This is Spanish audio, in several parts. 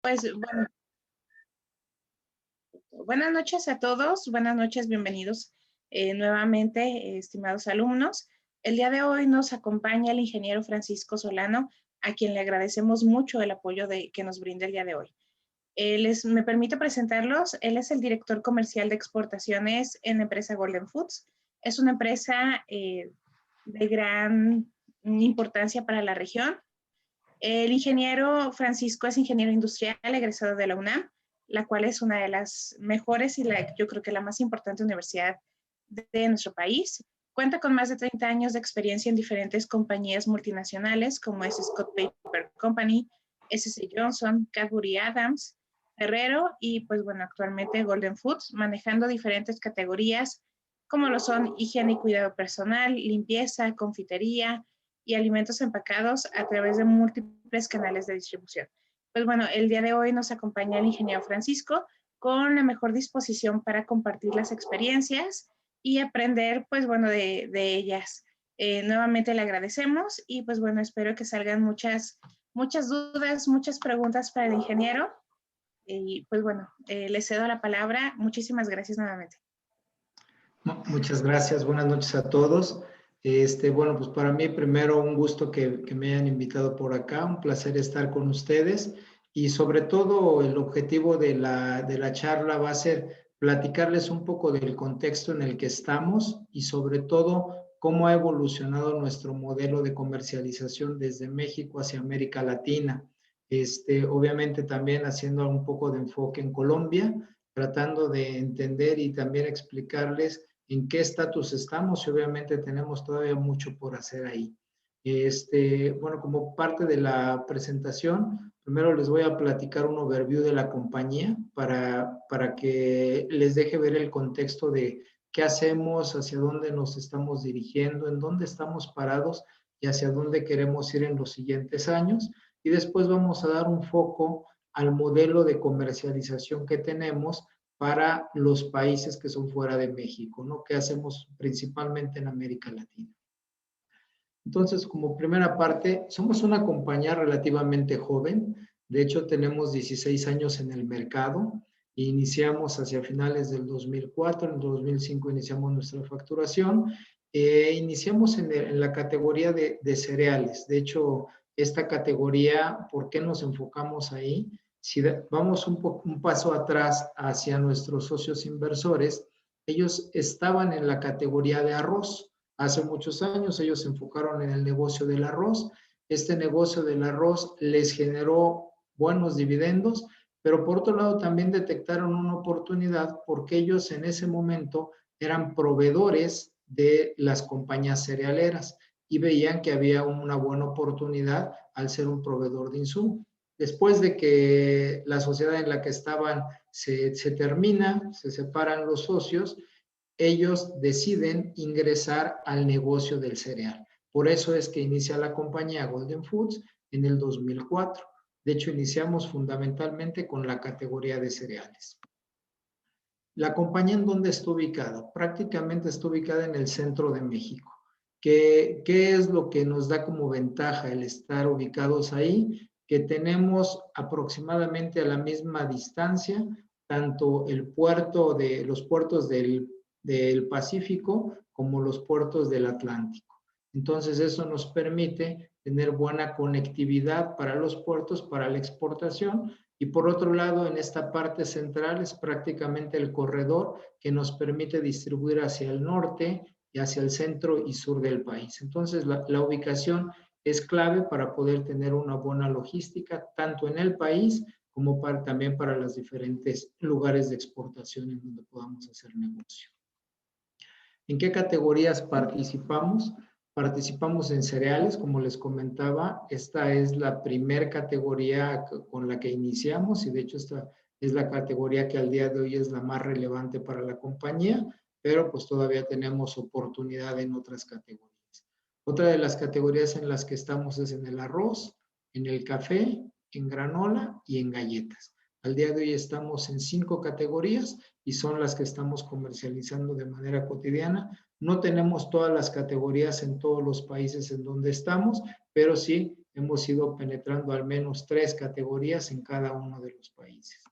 Pues bueno, buenas noches a todos, buenas noches, bienvenidos nuevamente, estimados alumnos. El día de hoy nos acompaña el ingeniero Francisco Solano, a quien le agradecemos mucho el apoyo que nos brinda el día de hoy. Me permito presentarlos, él es el director comercial de exportaciones en la empresa Golden Foods. Es una empresa de gran importancia para la región. El ingeniero Francisco es ingeniero industrial egresado de la UNAM, la cual es una de las mejores y yo creo que la más importante universidad de nuestro país. Cuenta con más de 30 años de experiencia en diferentes compañías multinacionales como es Scott Paper Company, SC Johnson, Cadbury Adams, Herrero y pues bueno, actualmente Golden Foods, manejando diferentes categorías como lo son higiene y cuidado personal, limpieza, confitería, y alimentos empacados a través de múltiples canales de distribución. Pues bueno, el día de hoy nos acompaña el ingeniero Francisco con la mejor disposición para compartir las experiencias y aprender, pues bueno, de ellas. Nuevamente le agradecemos y pues bueno, espero que salgan muchas dudas, muchas preguntas para el ingeniero. Y pues bueno, le cedo la palabra. Muchísimas gracias nuevamente. Muchas gracias, buenas noches a todos. Bueno, pues para mí primero un gusto que me hayan invitado por acá, un placer estar con ustedes y sobre todo el objetivo de la charla va a ser platicarles un poco del contexto en el que estamos y sobre todo cómo ha evolucionado nuestro modelo de comercialización desde México hacia América Latina. Obviamente también haciendo un poco de enfoque en Colombia, tratando de entender y también explicarles en qué estatus estamos y obviamente tenemos todavía mucho por hacer ahí. Bueno, como parte de la presentación, primero les voy a platicar un overview de la compañía para que les deje ver el contexto de qué hacemos, hacia dónde nos estamos dirigiendo, en dónde estamos parados y hacia dónde queremos ir en los siguientes años. Y después vamos a dar un foco al modelo de comercialización que tenemos para los países que son fuera de México, ¿no? Que hacemos principalmente en América Latina. Entonces, como primera parte, somos una compañía relativamente joven. De hecho, tenemos 16 años en el mercado. Iniciamos hacia finales del 2004, en el 2005 iniciamos nuestra facturación. Iniciamos en la categoría de cereales. De hecho, esta categoría, ¿por qué nos enfocamos ahí? Si vamos un paso atrás hacia nuestros socios inversores, ellos estaban en la categoría de arroz. Hace muchos años ellos se enfocaron en el negocio del arroz. Este negocio del arroz les generó buenos dividendos, pero por otro lado también detectaron una oportunidad porque ellos en ese momento eran proveedores de las compañías cerealeras y veían que había una buena oportunidad al ser un proveedor de insumo. Después de que la sociedad en la que estaban se termina, se separan los socios, ellos deciden ingresar al negocio del cereal. Por eso es que inicia la compañía Golden Foods en el 2004. De hecho, iniciamos fundamentalmente con la categoría de cereales. ¿La compañía en dónde está ubicada? Prácticamente está ubicada en el centro de México. ¿Qué es lo que nos da como ventaja el estar ubicados ahí? Que tenemos aproximadamente a la misma distancia tanto los puertos del Pacífico como los puertos del Atlántico. Entonces, eso nos permite tener buena conectividad para los puertos, para la exportación. Y por otro lado, en esta parte central es prácticamente el corredor que nos permite distribuir hacia el norte y hacia el centro y sur del país. Entonces, la ubicación es clave para poder tener una buena logística, tanto en el país como también para los diferentes lugares de exportación en donde podamos hacer negocio. ¿En qué categorías participamos? Participamos en cereales, como les comentaba. Esta es la primera categoría con la que iniciamos y de hecho esta es la categoría que al día de hoy es la más relevante para la compañía, pero pues todavía tenemos oportunidad en otras categorías. Otra de las categorías en las que estamos es en el arroz, en el café, en granola y en galletas. Al día de hoy estamos en 5 categorías y son las que estamos comercializando de manera cotidiana. No tenemos todas las categorías en todos los países en donde estamos, pero sí hemos ido penetrando al menos 3 categorías en cada uno de los países.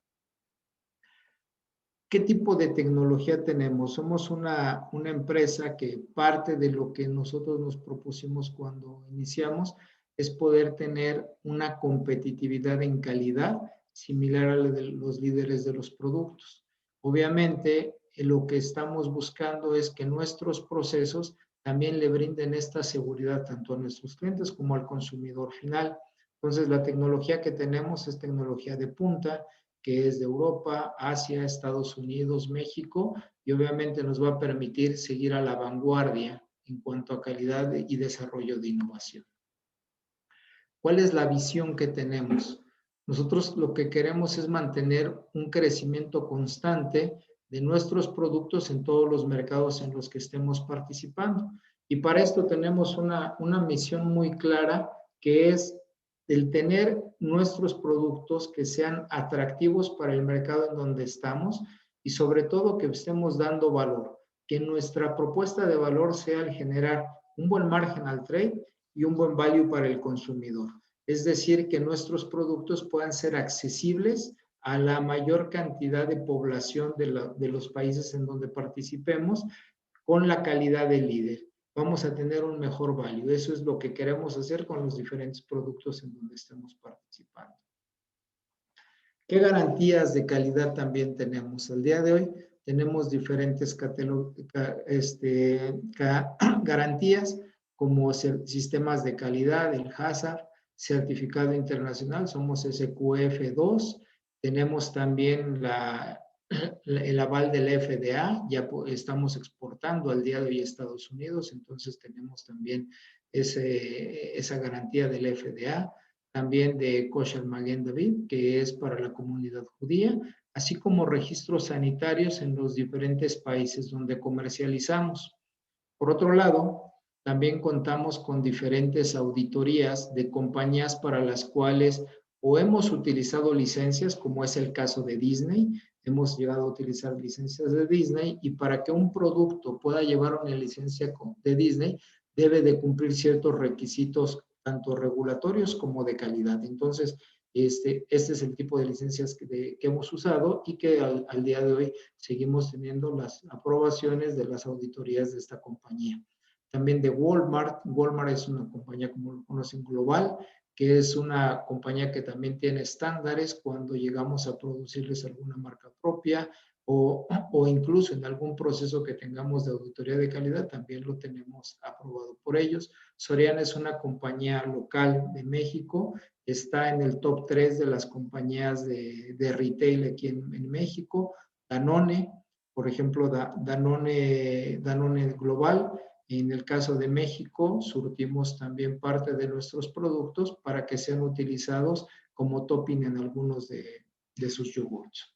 ¿Qué tipo de tecnología tenemos? Somos una empresa que parte de lo que nosotros nos propusimos cuando iniciamos es poder tener una competitividad en calidad similar a la de los líderes de los productos. Obviamente, lo que estamos buscando es que nuestros procesos también le brinden esta seguridad tanto a nuestros clientes como al consumidor final. Entonces, la tecnología que tenemos es tecnología de punta, que es de Europa, Asia, Estados Unidos, México, y obviamente nos va a permitir seguir a la vanguardia en cuanto a calidad y desarrollo de innovación. ¿Cuál es la visión que tenemos? Nosotros lo que queremos es mantener un crecimiento constante de nuestros productos en todos los mercados en los que estemos participando. Y para esto tenemos una misión muy clara, que es el tener nuestros productos que sean atractivos para el mercado en donde estamos y sobre todo que estemos dando valor, que nuestra propuesta de valor sea el generar un buen margen al trade y un buen value para el consumidor. Es decir, que nuestros productos puedan ser accesibles a la mayor cantidad de población de los países en donde participemos con la calidad de líder. Vamos a tener un mejor value. Eso es lo que queremos hacer con los diferentes productos en donde estemos participando. ¿Qué garantías de calidad también tenemos? Al día de hoy tenemos diferentes garantías como sistemas de calidad, el HACCP, certificado internacional, somos SQF2, tenemos también el aval del FDA, ya estamos exportando al día de hoy a Estados Unidos, entonces tenemos también esa garantía del FDA, también de Kosher Magen David, que es para la comunidad judía, así como registros sanitarios en los diferentes países donde comercializamos. Por otro lado, también contamos con diferentes auditorías de compañías para las cuales o hemos utilizado licencias, como es el caso de Disney, hemos llegado a utilizar licencias de Disney, y para que un producto pueda llevar una licencia de Disney, debe de cumplir ciertos requisitos, tanto regulatorios como de calidad. Entonces, este es el tipo de licencias que hemos usado y que al día de hoy seguimos teniendo las aprobaciones de las auditorías de esta compañía. También de Walmart. Walmart es una compañía, como lo conocen, global, que es una compañía que también tiene estándares cuando llegamos a producirles alguna marca propia o incluso en algún proceso que tengamos de auditoría de calidad, también lo tenemos aprobado por ellos. Soriana es una compañía local de México, está en el top 3 de las compañías de retail aquí en México. Danone, por ejemplo, Danone Global. En el caso de México, surtimos también parte de nuestros productos para que sean utilizados como topping en algunos de sus yogurts.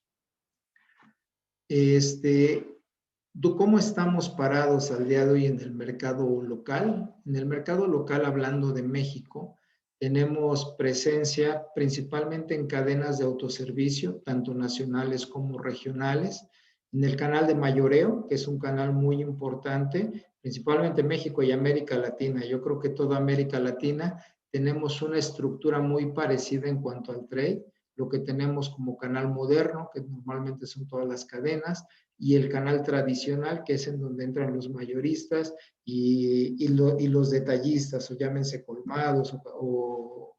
¿Cómo estamos parados al día de hoy en el mercado local? En el mercado local, hablando de México, tenemos presencia principalmente en cadenas de autoservicio, tanto nacionales como regionales, en el canal de mayoreo, que es un canal muy importante, principalmente México y América Latina. Yo creo que toda América Latina tenemos una estructura muy parecida en cuanto al trade. Lo que tenemos como canal moderno, que normalmente son todas las cadenas, y el canal tradicional, que es en donde entran los mayoristas y los detallistas, o llámense colmados o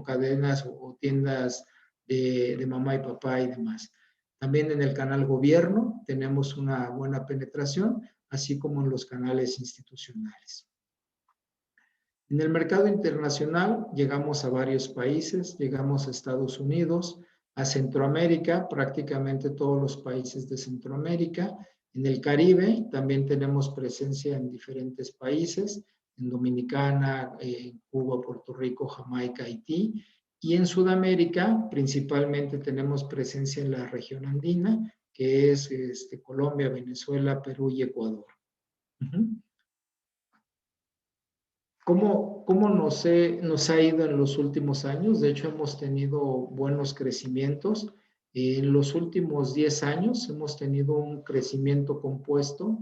cadenas o tiendas de mamá y papá y demás. También en el canal gobierno tenemos una buena penetración, así como en los canales institucionales. En el mercado internacional llegamos a varios países, llegamos a Estados Unidos, a Centroamérica, prácticamente todos los países de Centroamérica. En el Caribe también tenemos presencia en diferentes países, en Dominicana, Cuba, Puerto Rico, Jamaica, Haití. Y en Sudamérica principalmente tenemos presencia en la región andina, que es Colombia, Venezuela, Perú y Ecuador. ¿Cómo nos ha ido en los últimos años? De hecho, hemos tenido buenos crecimientos. En los últimos 10 años hemos tenido un crecimiento compuesto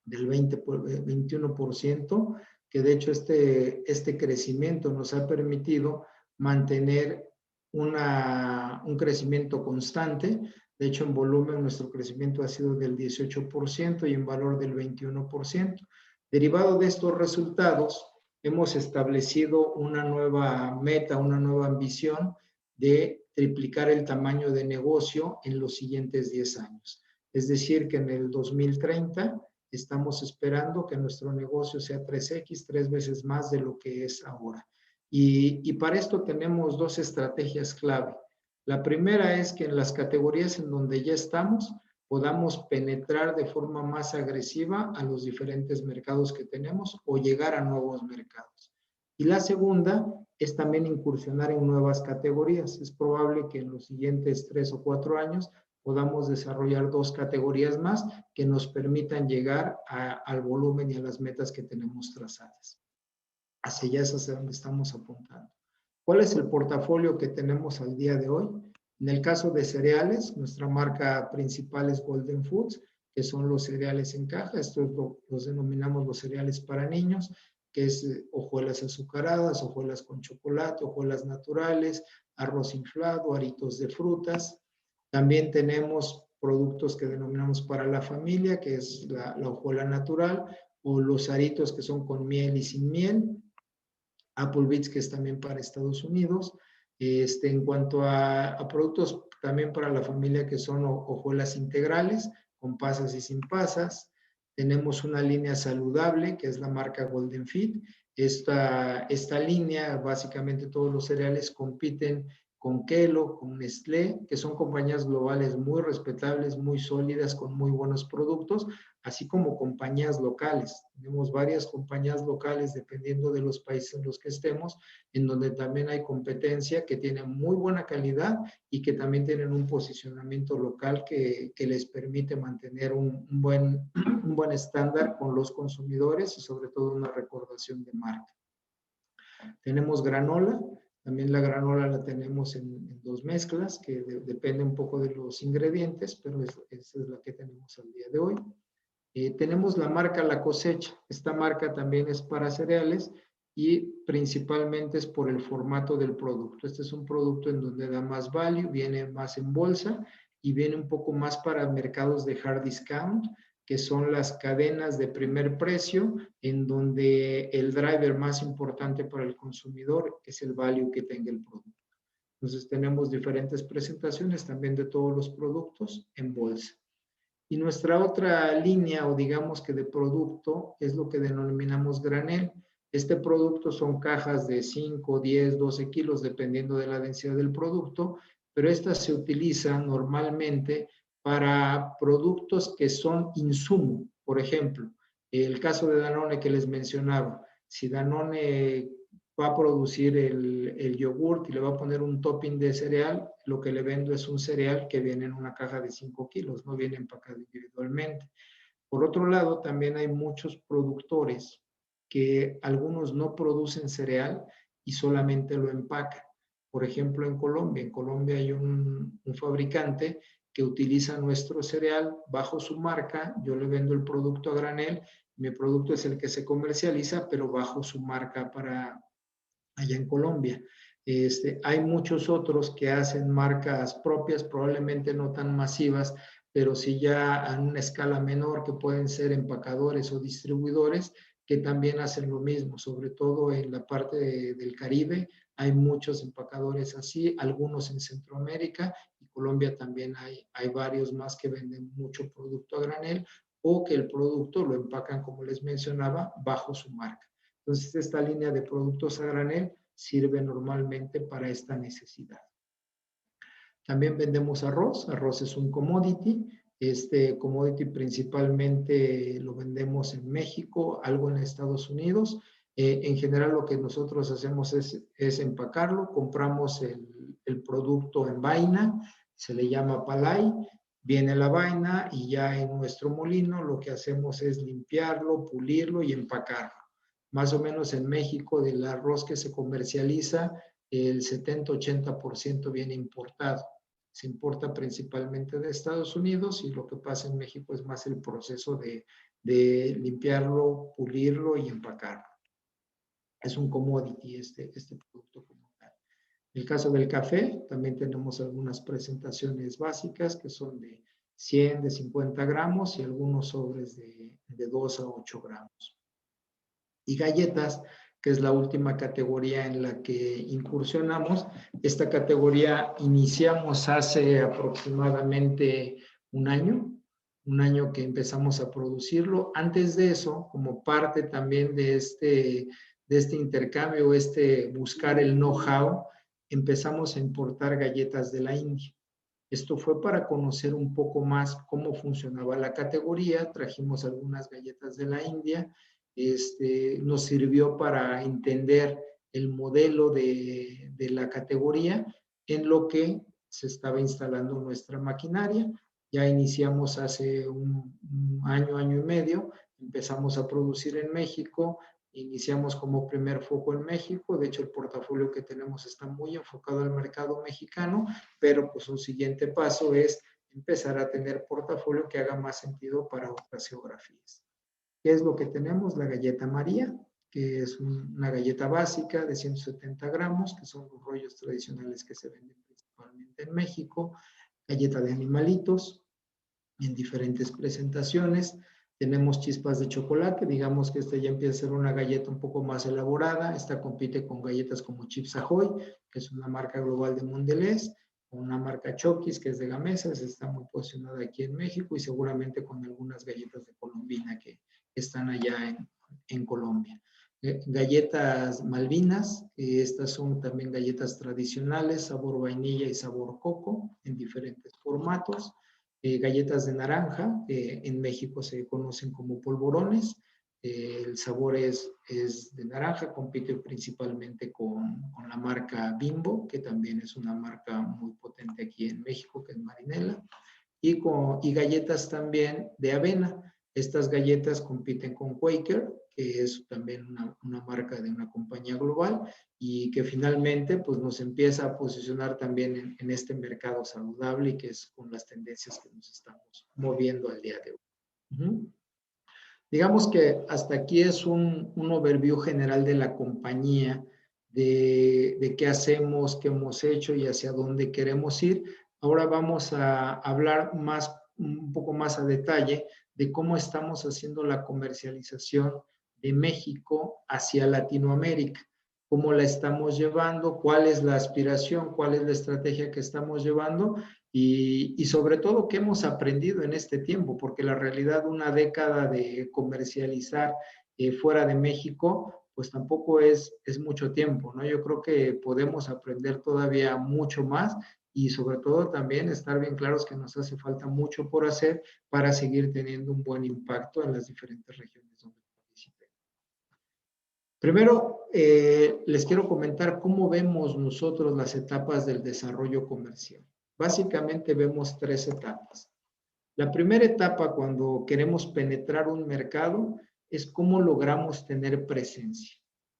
del 21%, que de hecho este crecimiento nos ha permitido mantener un crecimiento constante. De hecho, en volumen nuestro crecimiento ha sido del 18% y en valor del 21%. Derivado de estos resultados, hemos establecido una nueva meta, una nueva ambición de triplicar el tamaño de negocio en los siguientes 10 años. Es decir, que en el 2030 estamos esperando que nuestro negocio sea 3X, 3 veces más de lo que es ahora. Y para esto tenemos dos estrategias clave. La primera es que en las categorías en donde ya estamos, podamos penetrar de forma más agresiva a los diferentes mercados que tenemos o llegar a nuevos mercados. Y la segunda es también incursionar en nuevas categorías. Es probable que en los siguientes 3 o 4 años podamos desarrollar 2 categorías más que nos permitan llegar al volumen y a las metas que tenemos trazadas. Hacia allá es hacia donde estamos apuntando. ¿Cuál es el portafolio que tenemos al día de hoy? En el caso de cereales, nuestra marca principal es Golden Foods, que son los cereales en caja. Estos los denominamos los cereales para niños, que es hojuelas azucaradas, hojuelas con chocolate, hojuelas naturales, arroz inflado, aritos de frutas. También tenemos productos que denominamos para la familia, que es la hojuela natural, o los aritos que son con miel y sin miel. Applebee's, que es también para Estados Unidos. En cuanto a productos también para la familia, que son hojuelas integrales, con pasas y sin pasas. Tenemos una línea saludable, que es la marca Golden Fit. Esta línea, básicamente todos los cereales compiten con Kellogg, con Nestlé, que son compañías globales muy respetables, muy sólidas, con muy buenos productos, así como compañías locales. Tenemos varias compañías locales, dependiendo de los países en los que estemos, en donde también hay competencia que tiene muy buena calidad y que también tienen un posicionamiento local que les permite mantener un buen estándar con los consumidores y sobre todo una recordación de marca. Tenemos granola. También la granola la tenemos en 2 mezclas, que depende un poco de los ingredientes, pero esa es la que tenemos al día de hoy. Tenemos la marca La Cosecha. Esta marca también es para cereales y principalmente es por el formato del producto. Este es un producto en donde da más value, viene más en bolsa y viene un poco más para mercados de hard discount, que son las cadenas de primer precio, en donde el driver más importante para el consumidor es el value que tenga el producto. Entonces tenemos diferentes presentaciones también de todos los productos en bolsa. Y nuestra otra línea, o digamos que de producto, es lo que denominamos granel. Este producto son cajas de 5, 10, 12 kilos, dependiendo de la densidad del producto, pero estas se utilizan normalmente para productos que son insumo. Por ejemplo, el caso de Danone que les mencionaba. Si Danone va a producir el yogurt y le va a poner un topping de cereal, lo que le vendo es un cereal que viene en una caja de 5 kilos, no viene empacado individualmente. Por otro lado, también hay muchos productores que algunos no producen cereal y solamente lo empacan. Por ejemplo, en Colombia hay un fabricante que utiliza nuestro cereal bajo su marca. Yo le vendo el producto a granel. Mi producto es el que se comercializa, pero bajo su marca para allá en Colombia. Hay muchos otros que hacen marcas propias, probablemente no tan masivas, pero sí ya a una escala menor, que pueden ser empacadores o distribuidores, que también hacen lo mismo, sobre todo en la parte del Caribe. Hay muchos empacadores así, algunos en Centroamérica, y Colombia también hay varios más que venden mucho producto a granel, o que el producto lo empacan, como les mencionaba, bajo su marca. Entonces, esta línea de productos a granel sirve normalmente para esta necesidad. También vendemos arroz. Arroz es un commodity. Este commodity principalmente lo vendemos en México, algo en Estados Unidos. En general, lo que nosotros hacemos es empacarlo. Compramos el producto en vaina, se le llama palay. Viene la vaina y ya en nuestro molino lo que hacemos es limpiarlo, pulirlo y empacarlo. Más o menos en México, del arroz que se comercializa, el 70-80% viene importado. se importa principalmente de Estados Unidos y lo que pasa en México es más el proceso de limpiarlo, pulirlo y empacarlo. Es un commodity este producto como tal. En el caso del café, también tenemos algunas presentaciones básicas que son de 100, de 50 gramos y algunos sobres de 2 a 8 gramos. Y galletas, que es la última categoría en la que incursionamos. Esta categoría iniciamos hace aproximadamente un año que empezamos a producirlo. Antes de eso, como parte también de este intercambio, buscar el know-how, empezamos a importar galletas de la India. Esto fue para conocer un poco más cómo funcionaba la categoría. Trajimos algunas galletas de la India. Nos sirvió para entender el modelo de la categoría en lo que se estaba instalando nuestra maquinaria. Ya iniciamos hace un año, año y medio, empezamos a producir en México, iniciamos como primer foco en México. De hecho, el portafolio que tenemos está muy enfocado al mercado mexicano, pero pues un siguiente paso es empezar a tener portafolio que haga más sentido para otras geografías. ¿Qué es lo que tenemos? La galleta María, que es una galleta básica de 170 gramos, que son los rollos tradicionales que se venden principalmente en México. Galleta de animalitos en diferentes presentaciones. Tenemos chispas de chocolate, digamos que esta ya empieza a ser una galleta un poco más elaborada. Esta compite con galletas como Chips Ahoy, que es una marca global de Mondelez, con una marca Chokis, que es de Gamesa, está muy posicionada aquí en México, y seguramente con algunas galletas de Colombina que están allá en Colombia. Galletas Malvinas, estas son también galletas tradicionales, sabor vainilla y sabor coco, en diferentes formatos. Galletas de naranja, en México se conocen como polvorones. El sabor es de naranja, compite principalmente con la marca Bimbo, que también es una marca muy potente aquí en México, que es Marinela, y galletas también de avena. Estas galletas compiten con Quaker, que es también una marca de una compañía global y que finalmente pues, nos empieza a posicionar también en este mercado saludable y que es con las tendencias que nos estamos moviendo al día de hoy. Digamos que hasta aquí es un overview general de la compañía, de qué hacemos, qué hemos hecho y hacia dónde queremos ir. Ahora vamos a hablar un poco más a detalle de cómo estamos haciendo la comercialización de México hacia Latinoamérica, cómo la estamos llevando, cuál es la aspiración, cuál es la estrategia que estamos llevando y sobre todo qué hemos aprendido en este tiempo, porque la realidad una década de comercializar fuera de México, pues tampoco es mucho tiempo, ¿no? Yo creo que podemos aprender todavía mucho más y sobre todo también estar bien claros que nos hace falta mucho por hacer para seguir teniendo un buen impacto en las diferentes regiones donde participemos. Primero, les quiero comentar cómo vemos nosotros las etapas del desarrollo comercial. Básicamente vemos 3 etapas. La primera etapa cuando queremos penetrar un mercado es cómo logramos tener presencia.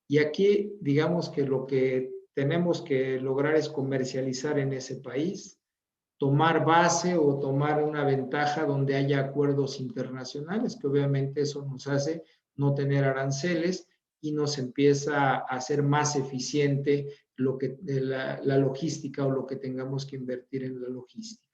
Y aquí digamos que lo que tenemos que lograr es comercializar en ese país, tomar base o tomar una ventaja donde haya acuerdos internacionales, que obviamente eso nos hace no tener aranceles y nos empieza a hacer más eficiente la logística o lo que tengamos que invertir en la logística.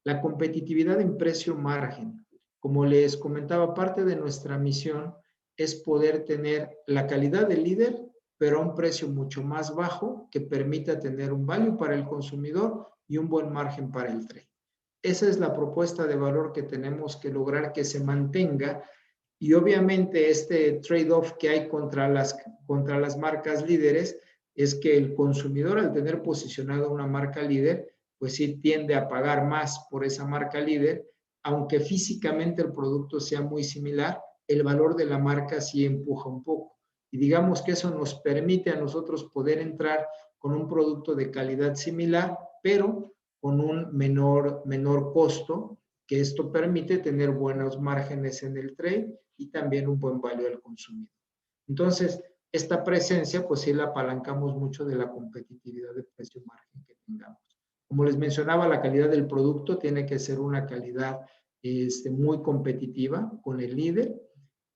La competitividad en precio-margen. Como les comentaba, parte de nuestra misión es poder tener la calidad de líder, pero a un precio mucho más bajo que permita tener un value para el consumidor y un buen margen para el trade. Esa es la propuesta de valor que tenemos que lograr que se mantenga y obviamente este trade-off que hay contra las marcas líderes es que el consumidor al tener posicionado una marca líder pues sí tiende a pagar más por esa marca líder, aunque físicamente el producto sea muy similar, el valor de la marca sí empuja un poco. Y digamos que eso nos permite a nosotros poder entrar con un producto de calidad similar, pero con un menor costo, que esto permite tener buenos márgenes en el trade y también un buen valor al consumidor. Entonces, esta presencia, pues sí la apalancamos mucho de la competitividad de precio-margen que tengamos. Como les mencionaba, la calidad del producto tiene que ser una calidad muy competitiva con el líder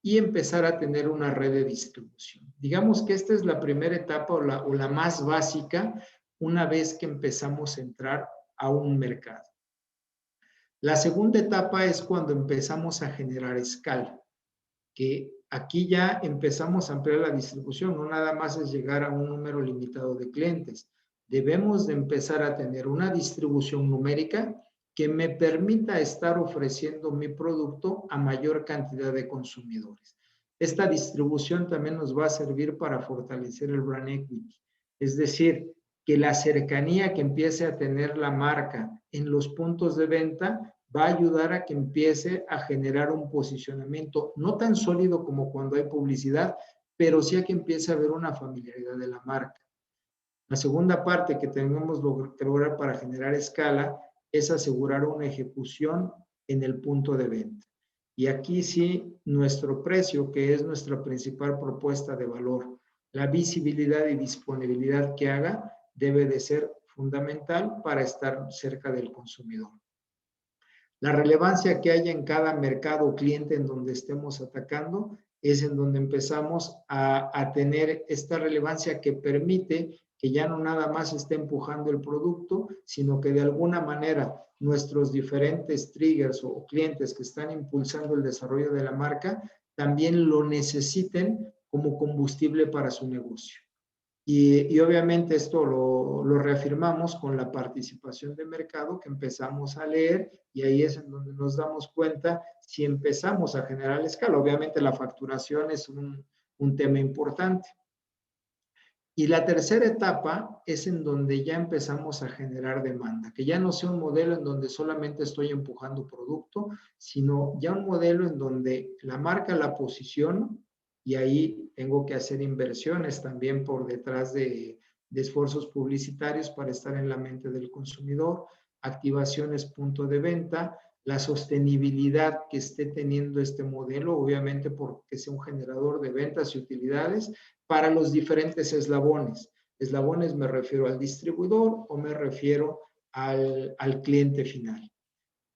y empezar a tener una red de distribución. Digamos que esta es la primera etapa o la más básica una vez que empezamos a entrar a un mercado. La segunda etapa es cuando empezamos a generar escala, que aquí ya empezamos a ampliar la distribución, no nada más es llegar a un número limitado de clientes. Debemos de empezar a tener una distribución numérica que me permita estar ofreciendo mi producto a mayor cantidad de consumidores. Esta distribución también nos va a servir para fortalecer el brand equity, es decir, que la cercanía que empiece a tener la marca en los puntos de venta va a ayudar a que empiece a generar un posicionamiento no tan sólido como cuando hay publicidad, pero sí a que empiece a haber una familiaridad de la marca. La segunda parte que tenemos que lograr para generar escala es asegurar una ejecución en el punto de venta. Y aquí sí, nuestro precio, que es nuestra principal propuesta de valor, la visibilidad y disponibilidad que haga, debe de ser fundamental para estar cerca del consumidor. La relevancia que haya en cada mercado o cliente en donde estemos atacando es en donde empezamos a tener esta relevancia que permite que ya no nada más esté empujando el producto, sino que de alguna manera nuestros diferentes triggers o clientes que están impulsando el desarrollo de la marca también lo necesiten como combustible para su negocio. Y obviamente esto lo reafirmamos con la participación de mercado que empezamos a leer y ahí es en donde nos damos cuenta si empezamos a generar escala. Obviamente la facturación es un tema importante. Y la tercera etapa es en donde ya empezamos a generar demanda, que ya no sea un modelo en donde solamente estoy empujando producto, sino ya un modelo en donde la marca la posiciono y ahí tengo que hacer inversiones también por detrás de esfuerzos publicitarios para estar en la mente del consumidor, activaciones punto de venta, la sostenibilidad que esté teniendo este modelo, obviamente porque sea un generador de ventas y utilidades para los diferentes eslabones. Eslabones me refiero al distribuidor o me refiero al cliente final.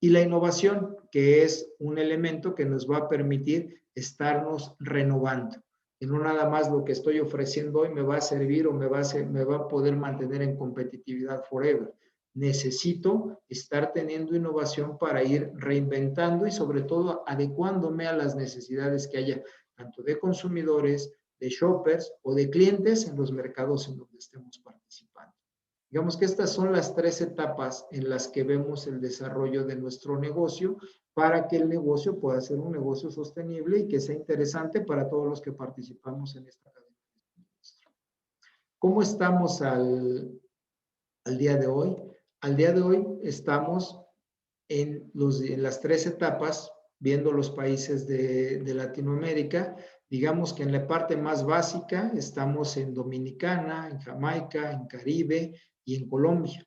Y la innovación, que es un elemento que nos va a permitir estarnos renovando. Y no nada más lo que estoy ofreciendo hoy me va a servir o me va a poder mantener en competitividad forever. Necesito estar teniendo innovación para ir reinventando y sobre todo adecuándome a las necesidades que haya, tanto de consumidores, de shoppers o de clientes en los mercados en donde estemos participando. Digamos que estas son las tres etapas en las que vemos el desarrollo de nuestro negocio para que el negocio pueda ser un negocio sostenible y que sea interesante para todos los que participamos en esta cadena de suministro. ¿Cómo estamos al día de hoy? Al día de hoy estamos en las tres etapas, viendo los países de Latinoamérica. Digamos que en la parte más básica estamos en Dominicana, en Jamaica, en Caribe y en Colombia.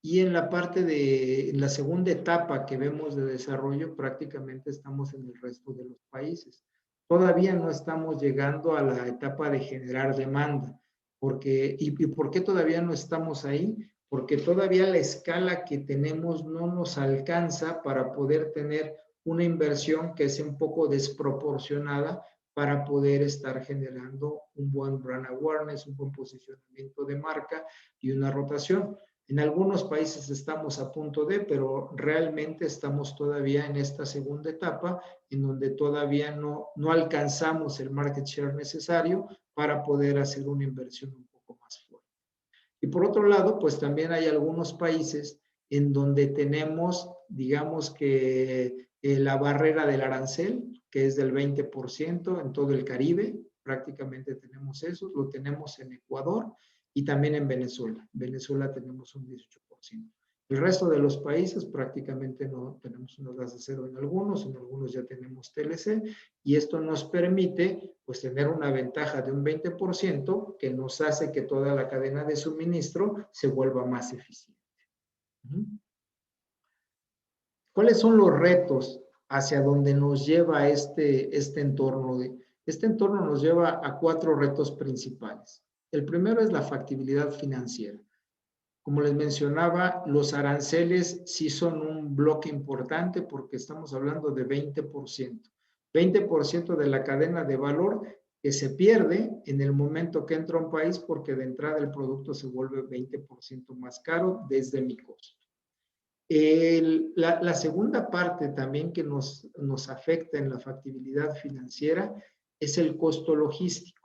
Y en la parte en la segunda etapa que vemos de desarrollo, prácticamente estamos en el resto de los países. Todavía no estamos llegando a la etapa de generar demanda. ¿Y por qué todavía no estamos ahí? Porque todavía la escala que tenemos no nos alcanza para poder tener una inversión que es un poco desproporcionada para poder estar generando un buen brand awareness, un buen posicionamiento de marca y una rotación. En algunos países estamos a punto de, pero realmente estamos todavía en esta segunda etapa en donde todavía no alcanzamos el market share necesario para poder hacer una inversión un poco más fuerte. Y por otro lado, pues también hay algunos países en donde tenemos, digamos que la barrera del arancel, que es del 20% en todo el Caribe, prácticamente tenemos eso, lo tenemos en Ecuador y también en Venezuela. En Venezuela tenemos un 18%. El resto de los países prácticamente no tenemos unas gas de cero en algunos ya tenemos TLC y esto nos permite pues tener una ventaja de un 20% que nos hace que toda la cadena de suministro se vuelva más eficiente. ¿Cuáles son los retos hacia donde nos lleva este entorno? Este entorno nos lleva a 4 retos principales. El primero es la factibilidad financiera. Como les mencionaba, los aranceles sí son un bloque importante porque estamos hablando de 20%. 20% de la cadena de valor que se pierde en el momento que entra a un país porque de entrada el producto se vuelve 20% más caro desde mi costo. La segunda parte también que nos afecta en la factibilidad financiera es el costo logístico.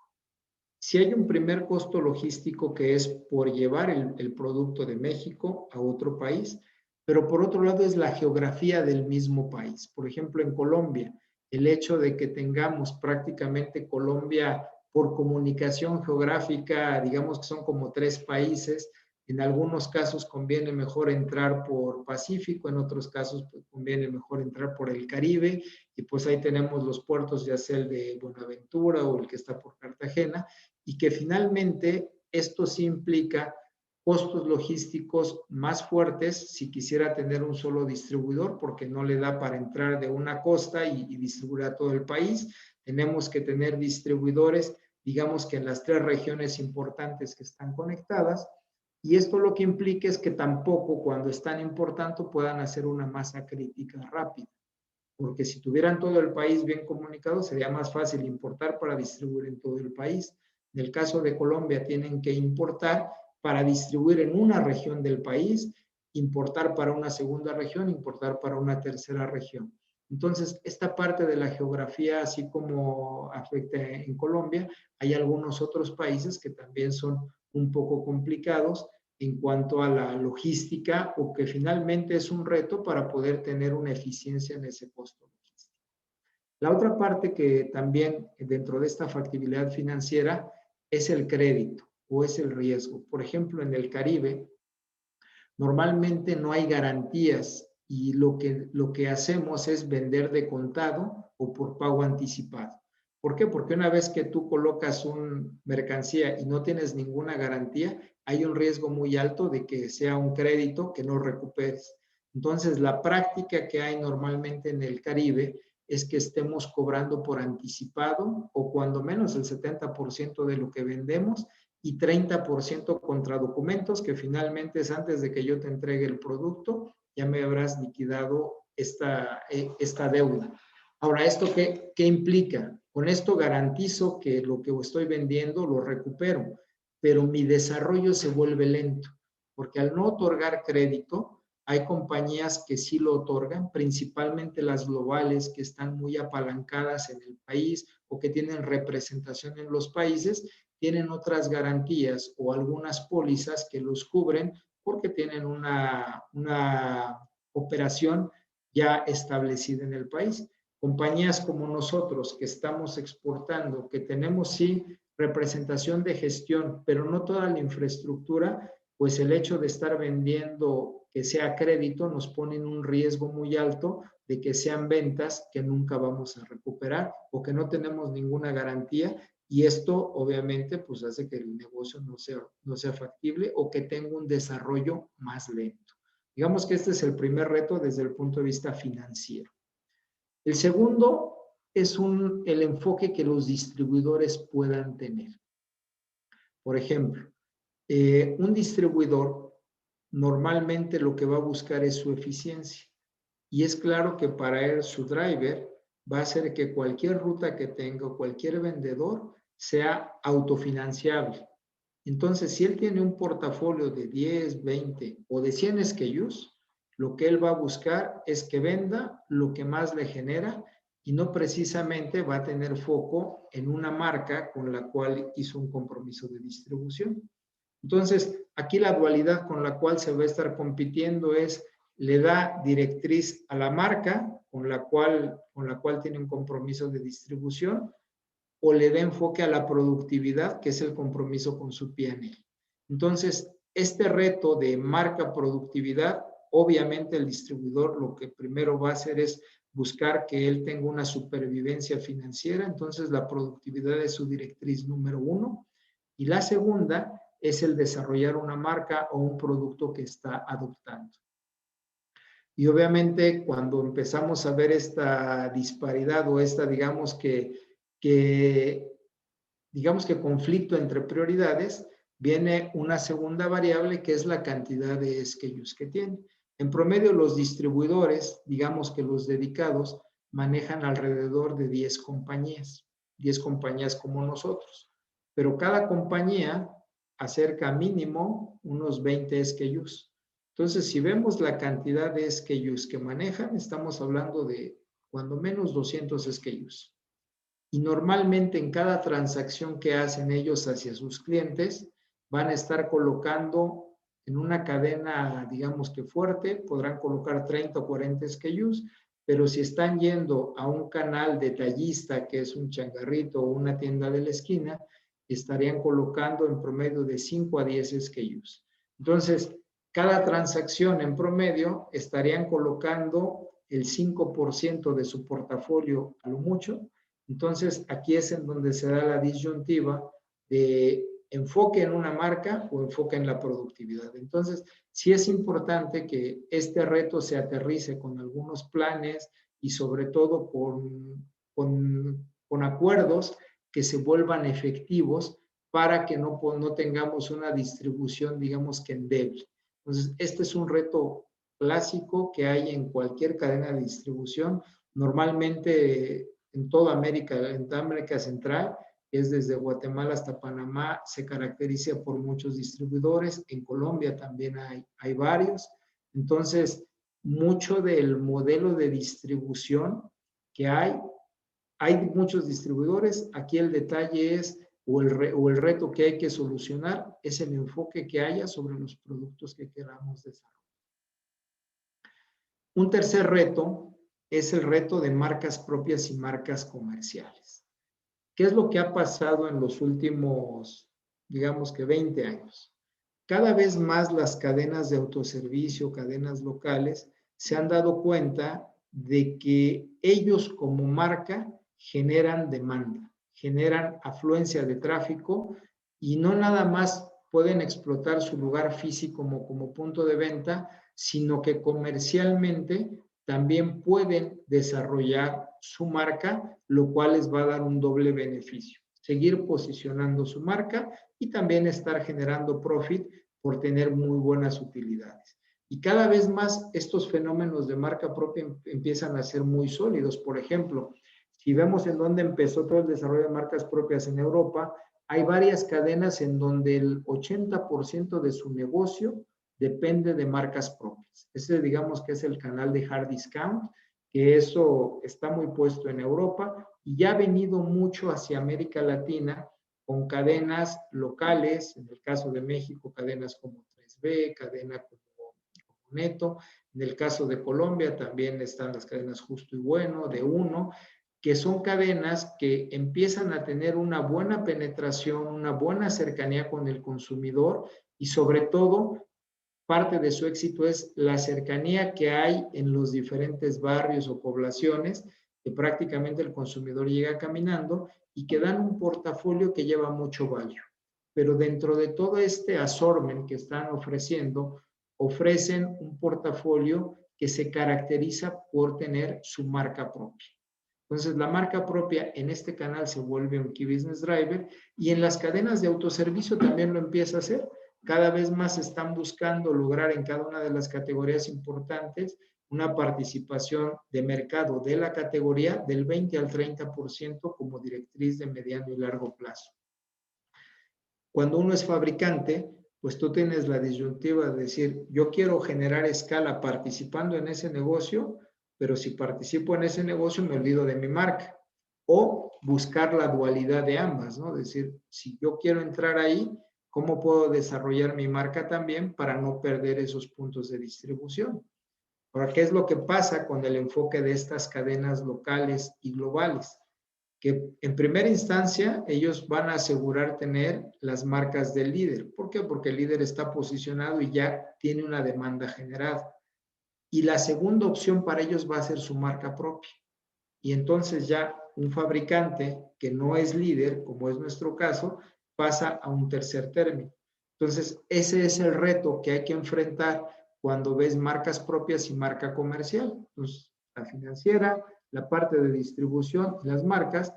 Si hay un primer costo logístico que es por llevar el producto de México a otro país, pero por otro lado es la geografía del mismo país. Por ejemplo, en Colombia, el hecho de que tengamos prácticamente Colombia por comunicación geográfica, digamos que son como 3 países. En algunos casos conviene mejor entrar por Pacífico, en otros casos pues, conviene mejor entrar por el Caribe, y pues ahí tenemos los puertos, ya sea el de Buenaventura o el que está por Cartagena, y que finalmente esto sí implica costos logísticos más fuertes si quisiera tener un solo distribuidor, porque no le da para entrar de una costa y distribuir a todo el país. Tenemos que tener distribuidores, digamos que en las 3 regiones importantes que están conectadas, y esto lo que implica es que tampoco cuando están importando puedan hacer una masa crítica rápida, porque si tuvieran todo el país bien comunicado sería más fácil importar para distribuir en todo el país. En el caso de Colombia tienen que importar para distribuir en una región del país, importar para una segunda región, importar para una tercera región. Entonces, esta parte de la geografía, así como afecta en Colombia, hay algunos otros países que también son un poco complicados en cuanto a la logística, o que finalmente es un reto para poder tener una eficiencia en ese costo logístico. La otra parte que también dentro de esta factibilidad financiera es el crédito o es el riesgo. Por ejemplo, en el Caribe, normalmente no hay garantías y lo que hacemos es vender de contado o por pago anticipado. ¿Por qué? Porque una vez que tú colocas una mercancía y no tienes ninguna garantía, hay un riesgo muy alto de que sea un crédito que no recuperes. Entonces, la práctica que hay normalmente en el Caribe es que estemos cobrando por anticipado, o cuando menos el 70% de lo que vendemos, y 30% contra documentos, que finalmente es antes de que yo te entregue el producto, ya me habrás liquidado esta deuda. Ahora, ¿esto qué implica? Con esto garantizo que lo que estoy vendiendo lo recupero, pero mi desarrollo se vuelve lento, porque al no otorgar crédito, hay compañías que sí lo otorgan, principalmente las globales que están muy apalancadas en el país o que tienen representación en los países, tienen otras garantías o algunas pólizas que los cubren porque tienen una operación ya establecida en el país. Compañías como nosotros que estamos exportando, que tenemos sí representación de gestión, pero no toda la infraestructura, pues el hecho de estar vendiendo que sea crédito nos pone en un riesgo muy alto de que sean ventas que nunca vamos a recuperar o que no tenemos ninguna garantía, y esto obviamente pues hace que el negocio no sea factible o que tenga un desarrollo más lento. Digamos que este es el primer reto desde el punto de vista financiero. El segundo es el enfoque que los distribuidores puedan tener. Por ejemplo, un distribuidor normalmente lo que va a buscar es su eficiencia. Y es claro que para él su driver va a hacer que cualquier ruta que tenga o cualquier vendedor sea autofinanciable. Entonces, si él tiene un portafolio de 10, 20 o de 100 SKUs, lo que él va a buscar es que venda lo que más le genera y no precisamente va a tener foco en una marca con la cual hizo un compromiso de distribución. Entonces, aquí la dualidad con la cual se va a estar compitiendo es: le da directriz a la marca con la cual tiene un compromiso de distribución, o le da enfoque a la productividad, que es el compromiso con su P&L. Entonces, este reto de marca productividad, obviamente el distribuidor lo que primero va a hacer es buscar que él tenga una supervivencia financiera. Entonces, la productividad es su directriz número 1. Y la segunda es el desarrollar una marca o un producto que está adoptando. Y obviamente cuando empezamos a ver esta disparidad o esta, digamos que conflicto entre prioridades, viene una segunda variable que es la cantidad de SKUs que tiene. En promedio, los distribuidores, digamos que los dedicados, manejan alrededor de 10 compañías como nosotros. Pero cada compañía acerca mínimo unos 20 SKUs. Entonces, si vemos la cantidad de SKUs que manejan, estamos hablando de cuando menos 200 SKUs. Y normalmente en cada transacción que hacen ellos hacia sus clientes, van a estar colocando en una cadena, digamos que fuerte, podrán colocar 30 o 40 SKUs, pero si están yendo a un canal detallista, que es un changarrito o una tienda de la esquina, estarían colocando en promedio de 5 a 10 SKUs. Entonces, cada transacción en promedio estarían colocando el 5% de su portafolio a lo mucho. Entonces, aquí es en donde se da la disyuntiva de enfoque en una marca o enfoque en la productividad. Entonces, sí es importante que este reto se aterrice con algunos planes y sobre todo con acuerdos que se vuelvan efectivos para que no tengamos una distribución, digamos que endeble. Entonces, este es un reto clásico que hay en cualquier cadena de distribución. Normalmente en toda América Central, es desde Guatemala hasta Panamá, se caracteriza por muchos distribuidores. En Colombia también hay varios. Entonces, mucho del modelo de distribución que hay muchos distribuidores. Aquí el detalle es, o el reto que hay que solucionar, es el enfoque que haya sobre los productos que queramos desarrollar. Un tercer reto es el reto de marcas propias y marcas comerciales. ¿Qué es lo que ha pasado en los últimos, digamos que 20 años? Cada vez más las cadenas de autoservicio, cadenas locales, se han dado cuenta de que ellos como marca generan demanda, generan afluencia de tráfico y no nada más pueden explotar su lugar físico como punto de venta, sino que comercialmente también pueden desarrollar su marca, lo cual les va a dar un doble beneficio. Seguir posicionando su marca y también estar generando profit por tener muy buenas utilidades. Y cada vez más estos fenómenos de marca propia empiezan a ser muy sólidos. Por ejemplo, si vemos en dónde empezó todo el desarrollo de marcas propias en Europa, hay varias cadenas en donde el 80% de su negocio depende de marcas propias. Ese digamos que es el canal de hard discount, que eso está muy puesto en Europa y ya ha venido mucho hacia América Latina con cadenas locales, en el caso de México, cadenas como 3B, cadena como Neto. En el caso de Colombia también están las cadenas Justo y Bueno, de Uno, que son cadenas que empiezan a tener una buena penetración, una buena cercanía con el consumidor y sobre todo parte de su éxito es la cercanía que hay en los diferentes barrios o poblaciones que prácticamente el consumidor llega caminando y que dan un portafolio que lleva mucho valor. Pero dentro de todo este assortment que están ofreciendo, ofrecen un portafolio que se caracteriza por tener su marca propia. Entonces, la marca propia en este canal se vuelve un Key Business Driver y en las cadenas de autoservicio también lo empieza a hacer. Cada vez más están buscando lograr en cada una de las categorías importantes una participación de mercado de la categoría del 20 al 30% como directriz de mediano y largo plazo. Cuando uno es fabricante, pues tú tienes la disyuntiva de decir, yo quiero generar escala participando en ese negocio, pero si participo en ese negocio me olvido de mi marca. O buscar la dualidad de ambas, ¿no? Es decir, si yo quiero entrar ahí, ¿cómo puedo desarrollar mi marca también para no perder esos puntos de distribución? Ahora, ¿qué es lo que pasa con el enfoque de estas cadenas locales y globales? Que en primera instancia ellos van a asegurar tener las marcas del líder. ¿Por qué? Porque el líder está posicionado y ya tiene una demanda generada. Y la segunda opción para ellos va a ser su marca propia. Y entonces ya un fabricante que no es líder, como es nuestro caso, pasa a un tercer término. Entonces, ese es el reto que hay que enfrentar cuando ves marcas propias y marca comercial. Entonces, la financiera, la parte de distribución, las marcas.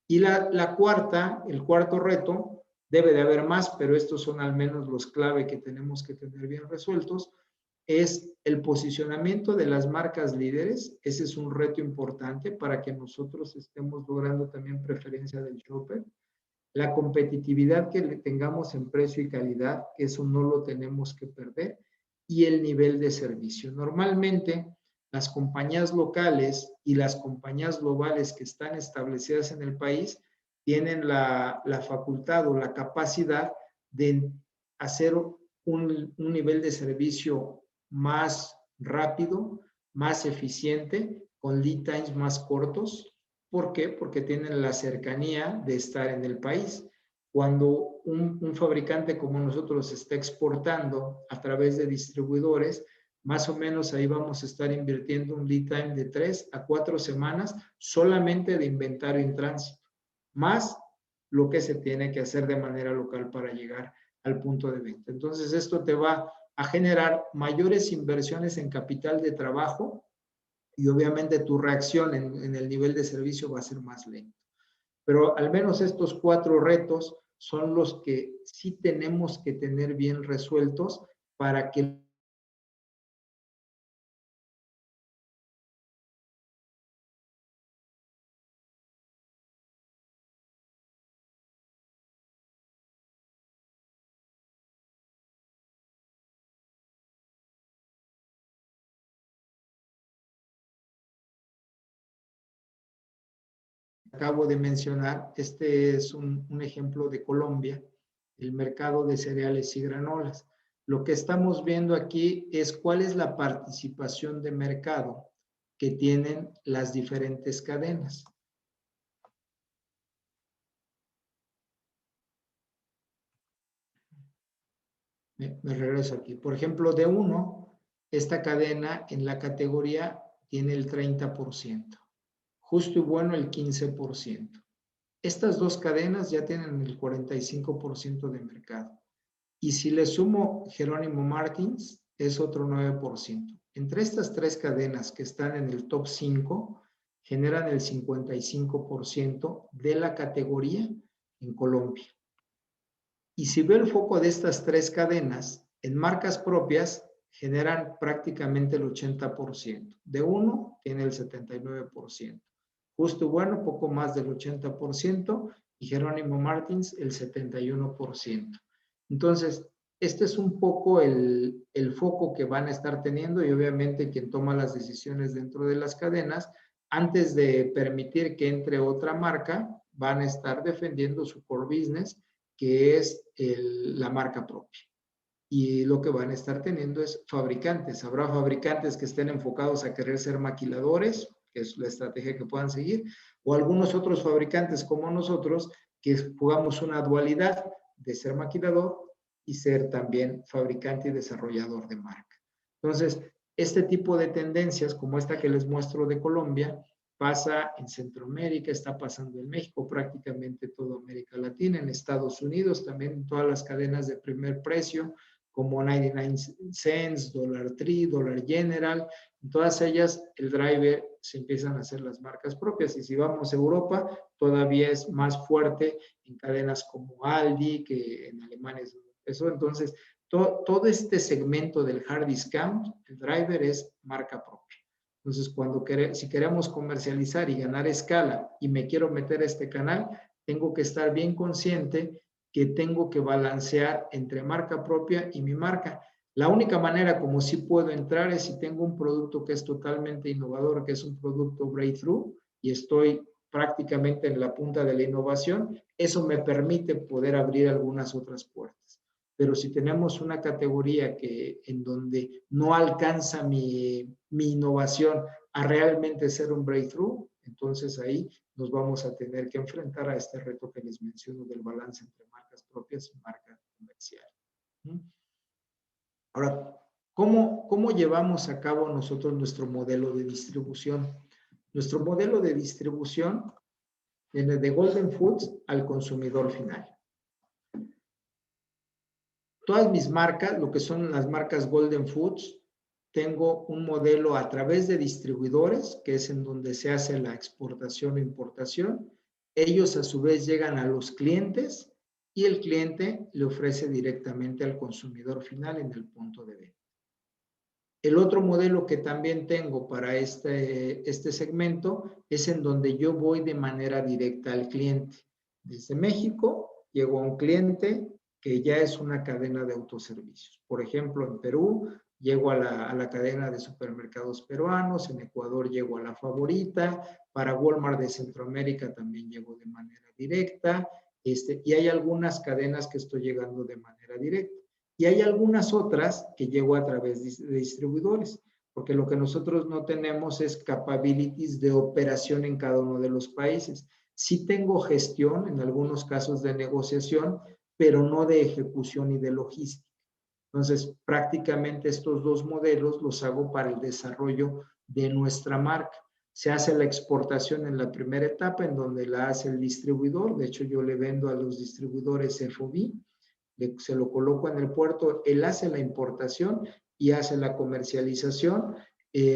Y el cuarto reto Debe de haber más, pero estos son al menos los clave que tenemos que tener bien resueltos. Es el posicionamiento de las marcas líderes. Ese es un reto importante para que nosotros estemos logrando también preferencia del shopper. La competitividad que le tengamos en precio y calidad, eso no lo tenemos que perder. Y el nivel de servicio. Normalmente, las compañías locales y las compañías globales que están establecidas en el país tienen la facultad o la capacidad de hacer un nivel de servicio más rápido, más eficiente, con lead times más cortos. ¿Por qué? Porque tienen la cercanía de estar en el país. Cuando un fabricante como nosotros está exportando a través de distribuidores, más o menos ahí vamos a estar invirtiendo un lead time de 3 a 4 semanas solamente de inventario en tránsito, más lo que se tiene que hacer de manera local para llegar al punto de venta. Entonces, esto te va a generar mayores inversiones en capital de trabajo y obviamente tu reacción en el nivel de servicio va a ser más lento. Pero al menos estos 4 retos son los que sí tenemos que tener bien resueltos para que acabo de mencionar. Este es un ejemplo de Colombia, el mercado de cereales y granolas. Lo que estamos viendo aquí es cuál es la participación de mercado que tienen las diferentes cadenas. Me regreso aquí. Por ejemplo, de 1, esta cadena en la categoría tiene el 30%, Justo y Bueno el 15%. Estas 2 cadenas ya tienen el 45% de mercado. Y si le sumo Jerónimo Martins, es otro 9%. Entre estas 3 cadenas que están en el top 5, generan el 55% de la categoría en Colombia. Y si veo el foco de estas 3 cadenas, en marcas propias generan prácticamente el 80%. De 1 tiene el 79%. Justo y Bueno, poco más del 80%, y Jerónimo Martins el 71%. Entonces, este es un poco el foco que van a estar teniendo, y obviamente quien toma las decisiones dentro de las cadenas, antes de permitir que entre otra marca, van a estar defendiendo su core business, que es la marca propia. Y lo que van a estar teniendo es fabricantes. Habrá fabricantes que estén enfocados a querer ser maquiladores, que es la estrategia que puedan seguir, o algunos otros fabricantes como nosotros, que jugamos una dualidad de ser maquilador y ser también fabricante y desarrollador de marca. Entonces, este tipo de tendencias, como esta que les muestro de Colombia, pasa en Centroamérica, está pasando en México, prácticamente toda América Latina, en Estados Unidos, también en todas las cadenas de primer precio, como 99 Cents, Dollar Tree, Dollar General. En todas ellas, el driver se empiezan a hacer las marcas propias. Y si vamos a Europa, todavía es más fuerte en cadenas como Aldi, que en Alemania es eso. Entonces, todo este segmento del hard discount, el driver es marca propia. Entonces, si queremos comercializar y ganar escala y me quiero meter a este canal, tengo que estar bien consciente que tengo que balancear entre marca propia y mi marca. La única manera como sí puedo entrar es si tengo un producto que es totalmente innovador, que es un producto breakthrough, y estoy prácticamente en la punta de la innovación. Eso me permite poder abrir algunas otras puertas. Pero si tenemos una categoría en donde no alcanza mi innovación a realmente ser un breakthrough, entonces ahí nos vamos a tener que enfrentar a este reto que les menciono del balance entre marcas propias y marca comercial. Ahora, ¿cómo llevamos a cabo nosotros nuestro modelo de distribución? Nuestro modelo de distribución viene de Golden Foods al consumidor final. Todas mis marcas, lo que son las marcas Golden Foods, tengo un modelo a través de distribuidores, que es en donde se hace la exportación e importación. Ellos a su vez llegan a los clientes y el cliente le ofrece directamente al consumidor final en el punto de venta. El otro modelo que también tengo para este segmento es en donde yo voy de manera directa al cliente. Desde México llego a un cliente que ya es una cadena de autoservicios. Por ejemplo, en Perú llego a la cadena de supermercados peruanos, en Ecuador llego a La Favorita, para Walmart de Centroamérica también llego de manera directa, y hay algunas cadenas que estoy llegando de manera directa. Y hay algunas otras que llego a través de distribuidores, porque lo que nosotros no tenemos es capabilities de operación en cada uno de los países. Sí tengo gestión en algunos casos de negociación, pero no de ejecución y de logística. Entonces, prácticamente estos dos modelos los hago para el desarrollo de nuestra marca. Se hace la exportación en la primera etapa, en donde la hace el distribuidor. De hecho, yo le vendo a los distribuidores FOB, se lo coloco en el puerto, él hace la importación y hace la comercialización.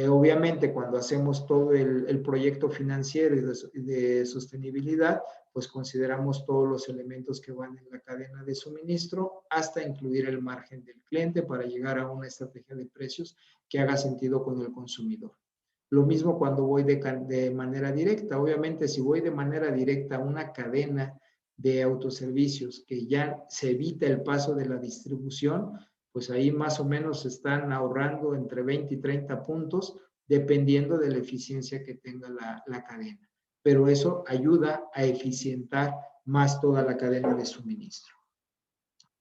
Obviamente, cuando hacemos todo el proyecto financiero y de sostenibilidad, pues consideramos todos los elementos que van en la cadena de suministro hasta incluir el margen del cliente para llegar a una estrategia de precios que haga sentido con el consumidor. Lo mismo cuando voy de manera directa. Obviamente, si voy de manera directa a una cadena de autoservicios que ya se evita el paso de la distribución, pues ahí más o menos están ahorrando entre 20 y 30 puntos, dependiendo de la eficiencia que tenga la cadena. Pero eso ayuda a eficientar más toda la cadena de suministro.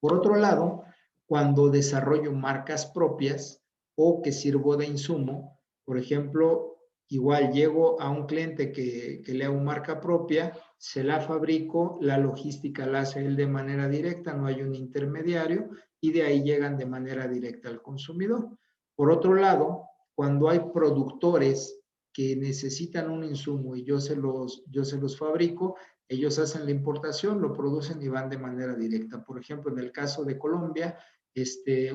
Por otro lado, cuando desarrollo marcas propias o que sirvo de insumo, por ejemplo, igual llego a un cliente que le hago marca propia, se la fabrico, la logística la hace él de manera directa, no hay un intermediario y de ahí llegan de manera directa al consumidor. Por otro lado, cuando hay productores que necesitan un insumo y yo se los fabrico, ellos hacen la importación, lo producen y van de manera directa. Por ejemplo, en el caso de Colombia,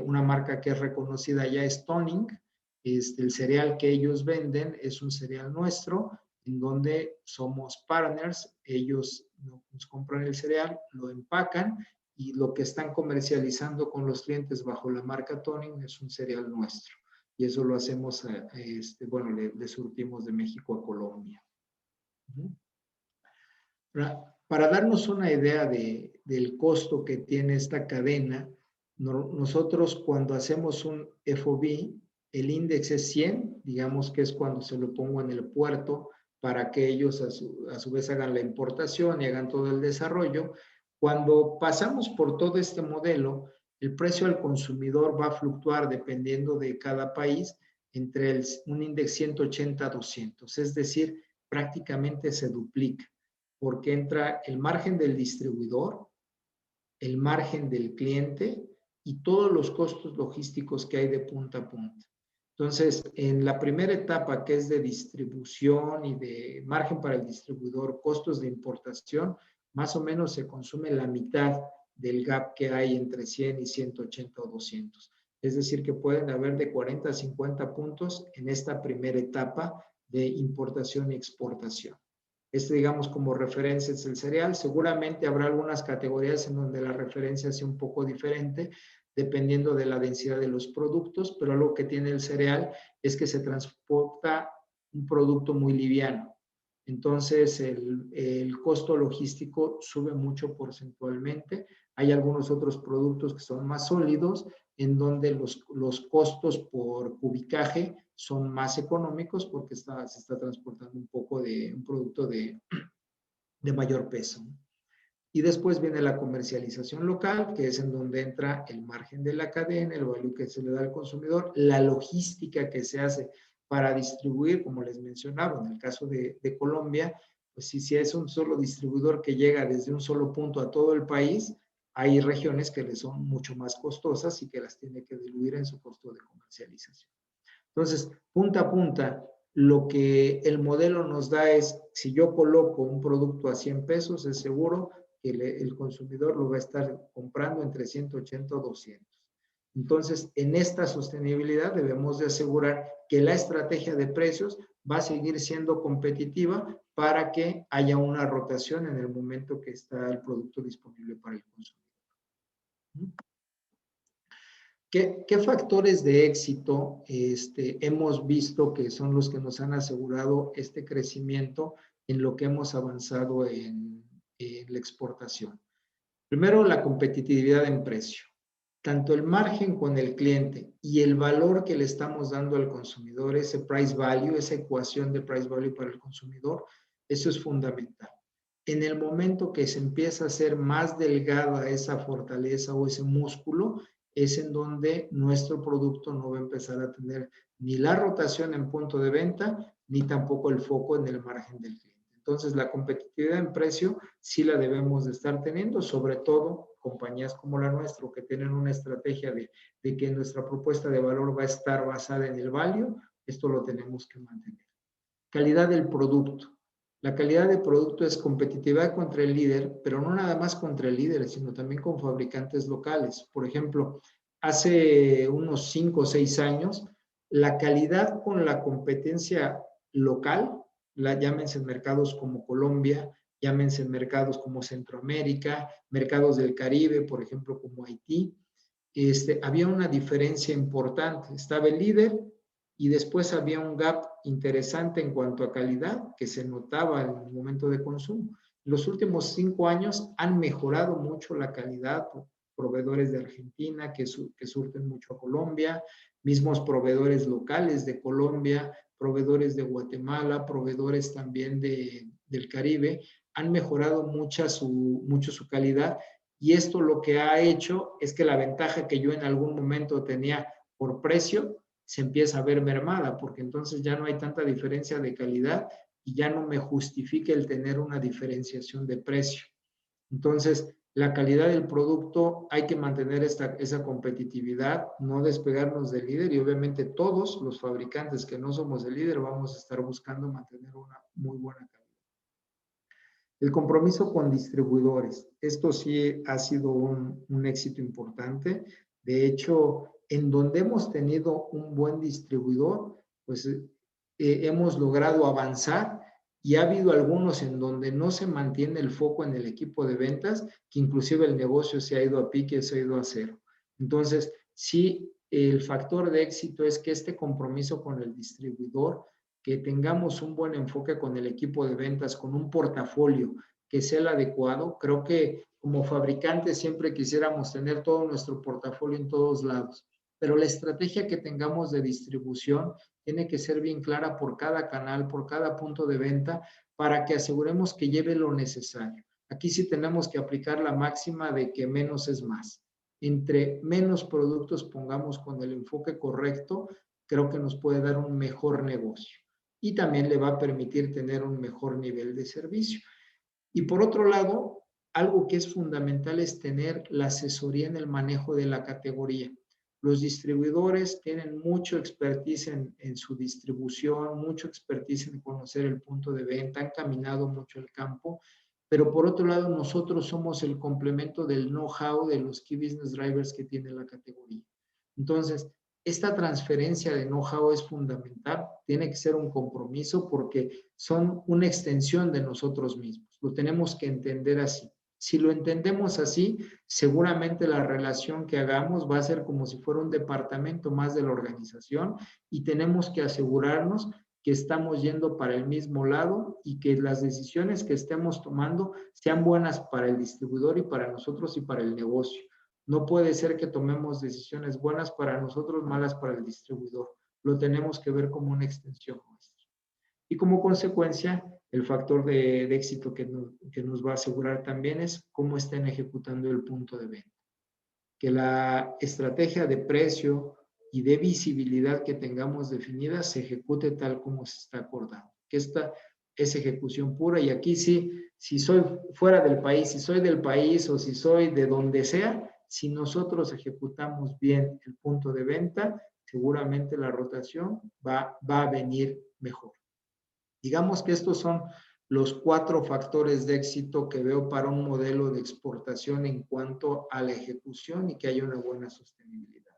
una marca que es reconocida ya es Toning. El cereal que ellos venden es un cereal nuestro, en donde somos partners. Ellos nos compran el cereal, lo empacan y lo que están comercializando con los clientes bajo la marca Toning es un cereal nuestro. Y eso lo hacemos, bueno, le surtimos de México a Colombia. Para darnos una idea del costo que tiene esta cadena, nosotros cuando hacemos un FOB, el índice es 100, digamos que es cuando se lo pongo en el puerto para que ellos a su vez hagan la importación y hagan todo el desarrollo. Cuando pasamos por todo este modelo, el precio al consumidor va a fluctuar dependiendo de cada país entre un índice 180 a 200, es decir, prácticamente se duplica, porque entra el margen del distribuidor, el margen del cliente y todos los costos logísticos que hay de punta a punta. Entonces, en la primera etapa, que es de distribución y de margen para el distribuidor, costos de importación, más o menos se consume la mitad del gap que hay entre 100 y 180 o 200. Es decir, que pueden haber de 40 a 50 puntos en esta primera etapa de importación y exportación. Digamos, como referencia es el cereal. Seguramente habrá algunas categorías en donde la referencia sea un poco diferente, dependiendo de la densidad de los productos, pero lo que tiene el cereal es que se transporta un producto muy liviano. Entonces, el costo logístico sube mucho porcentualmente. Hay algunos otros productos que son más sólidos, en donde los costos por cubicaje son más económicos porque se está transportando un poco de un producto de mayor peso. Y después viene la comercialización local, que es en donde entra el margen de la cadena, el valor que se le da al consumidor, la logística que se hace para distribuir, como les mencionaba, en el caso de Colombia, pues si es un solo distribuidor que llega desde un solo punto a todo el país, hay regiones que le son mucho más costosas y que las tiene que diluir en su costo de comercialización. Entonces, punta a punta, lo que el modelo nos da es, si yo coloco un producto a 100 pesos, es seguro que el consumidor lo va a estar comprando entre 180 o 200. Entonces, en esta sostenibilidad debemos de asegurar que la estrategia de precios va a seguir siendo competitiva para que haya una rotación en el momento que está el producto disponible para el consumidor. ¿Qué factores de éxito hemos visto que son los que nos han asegurado este crecimiento en lo que hemos avanzado en la exportación? Primero, la competitividad en precio. Tanto el margen con el cliente y el valor que le estamos dando al consumidor, ese price value, esa ecuación de price value para el consumidor, eso es fundamental. En el momento que se empieza a hacer más delgada esa fortaleza o ese músculo, es en donde nuestro producto no va a empezar a tener ni la rotación en punto de venta, ni tampoco el foco en el margen del cliente. Entonces, la competitividad en precio sí la debemos de estar teniendo, sobre todo compañías como la nuestra, que tienen una estrategia de que nuestra propuesta de valor va a estar basada en el value, esto lo tenemos que mantener. Calidad del producto. La calidad del producto es competitividad contra el líder, pero no nada más contra el líder, sino también con fabricantes locales. Por ejemplo, hace unos 5 o 6 años, la calidad con la competencia local, llámense mercados como Colombia, llámense mercados como Centroamérica, mercados del Caribe, por ejemplo, como Haití, había una diferencia importante. Estaba el líder y después había un gap interesante en cuanto a calidad que se notaba en el momento de consumo. En los últimos 5 años han mejorado mucho la calidad, proveedores de Argentina que surten mucho a Colombia, mismos proveedores locales de Colombia, proveedores de Guatemala, proveedores también del Caribe, han mejorado mucho su calidad, y esto lo que ha hecho es que la ventaja que yo en algún momento tenía por precio se empieza a ver mermada, porque entonces ya no hay tanta diferencia de calidad y ya no me justifica el tener una diferenciación de precio. Entonces, la calidad del producto, hay que mantener esa competitividad, no despegarnos del líder, y obviamente todos los fabricantes que no somos el líder vamos a estar buscando mantener una muy buena calidad. El compromiso con distribuidores. Esto sí ha sido un éxito importante. De hecho, en donde hemos tenido un buen distribuidor, pues hemos logrado avanzar, y ha habido algunos en donde no se mantiene el foco en el equipo de ventas, que inclusive el negocio se ha ido a pique, se ha ido a cero. Entonces, sí, el factor de éxito es que este compromiso con el distribuidor, que tengamos un buen enfoque con el equipo de ventas, con un portafolio que sea el adecuado. Creo que como fabricantes siempre quisiéramos tener todo nuestro portafolio en todos lados, pero la estrategia que tengamos de distribución tiene que ser bien clara por cada canal, por cada punto de venta, para que aseguremos que lleve lo necesario. Aquí sí tenemos que aplicar la máxima de que menos es más. Entre menos productos pongamos con el enfoque correcto, creo que nos puede dar un mejor negocio, y también le va a permitir tener un mejor nivel de servicio. Y por otro lado, algo que es fundamental es tener la asesoría en el manejo de la categoría. Los distribuidores tienen mucho expertise en su distribución, mucho expertise en conocer el punto de venta, han caminado mucho el campo, pero por otro lado nosotros somos el complemento del know-how de los key business drivers que tiene la categoría. Entonces, esta transferencia de know-how es fundamental, tiene que ser un compromiso porque son una extensión de nosotros mismos. Lo tenemos que entender así. Si lo entendemos así, seguramente la relación que hagamos va a ser como si fuera un departamento más de la organización, y tenemos que asegurarnos que estamos yendo para el mismo lado y que las decisiones que estemos tomando sean buenas para el distribuidor y para nosotros y para el negocio. No puede ser que tomemos decisiones buenas para nosotros, malas para el distribuidor. Lo tenemos que ver como una extensión nuestra. Y como consecuencia, el factor de éxito que nos va a asegurar también es cómo estén ejecutando el punto de venta. Que la estrategia de precio y de visibilidad que tengamos definida se ejecute tal como se está acordando. Que esta es ejecución pura, y aquí sí, si soy fuera del país, si soy del país o si soy de donde sea, si nosotros ejecutamos bien el punto de venta, seguramente la rotación va a venir mejor. Digamos que estos son los 4 factores de éxito que veo para un modelo de exportación en cuanto a la ejecución y que haya una buena sostenibilidad.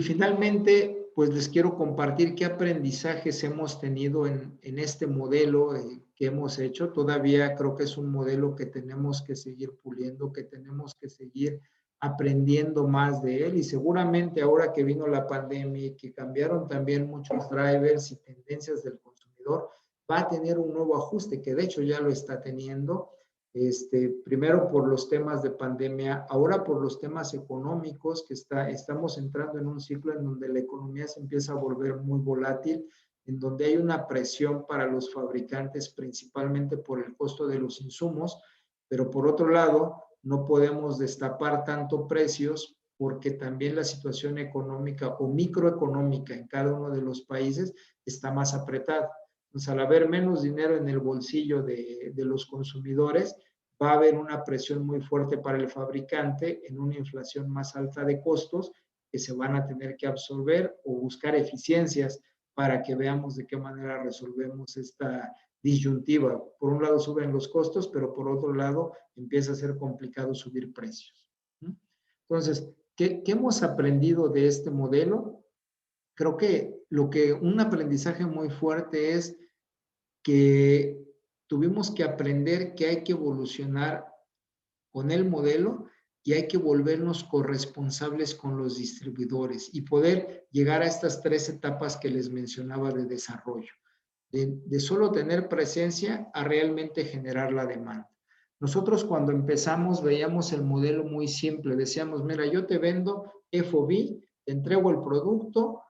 Finalmente, pues les quiero compartir qué aprendizajes hemos tenido en este modelo que hemos hecho. Todavía creo que es un modelo que tenemos que seguir puliendo, que tenemos que seguir aprendiendo más de él, y seguramente ahora que vino la pandemia y que cambiaron también muchos drivers y tendencias del consumidor, va a tener un nuevo ajuste, que de hecho ya lo está teniendo. Primero por los temas de pandemia, ahora por los temas económicos, que estamos entrando en un ciclo en donde la economía se empieza a volver muy volátil, en donde hay una presión para los fabricantes, principalmente por el costo de los insumos, pero por otro lado, no podemos destapar tanto precios porque también la situación económica o microeconómica en cada uno de los países está más apretada. Entonces, al haber menos dinero en el bolsillo de los consumidores, va a haber una presión muy fuerte para el fabricante en una inflación más alta de costos que se van a tener que absorber o buscar eficiencias para que veamos de qué manera resolvemos esta disyuntiva. Por un lado suben los costos, pero por otro lado empieza a ser complicado subir precios. Entonces, ¿qué hemos aprendido de este modelo? Creo que un aprendizaje muy fuerte es que tuvimos que aprender que hay que evolucionar con el modelo y hay que volvernos corresponsables con los distribuidores y poder llegar a estas 3 etapas que les mencionaba de desarrollo, de solo tener presencia a realmente generar la demanda. Nosotros cuando empezamos veíamos el modelo muy simple, decíamos, mira, yo te vendo FOB, te entrego el producto,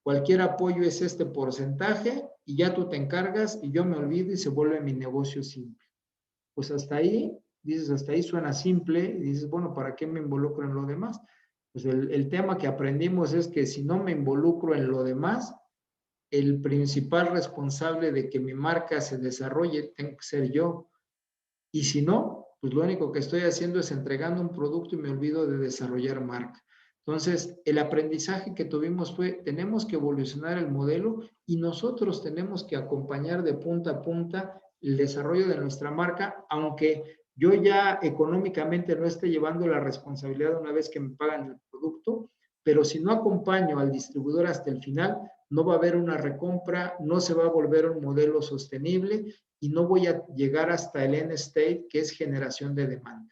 cualquier apoyo es este porcentaje y ya tú te encargas y yo me olvido y se vuelve mi negocio simple. Pues hasta ahí, dices, hasta ahí suena simple y dices, bueno, ¿para qué me involucro en lo demás? Pues el tema que aprendimos es que si no me involucro en lo demás, el principal responsable de que mi marca se desarrolle tengo que ser yo. Y si no, pues lo único que estoy haciendo es entregando un producto y me olvido de desarrollar marca. Entonces, el aprendizaje que tuvimos fue, tenemos que evolucionar el modelo y nosotros tenemos que acompañar de punta a punta el desarrollo de nuestra marca, aunque yo ya económicamente no esté llevando la responsabilidad una vez que me pagan el producto, pero si no acompaño al distribuidor hasta el final, no va a haber una recompra, no se va a volver un modelo sostenible y no voy a llegar hasta el end state, que es generación de demanda.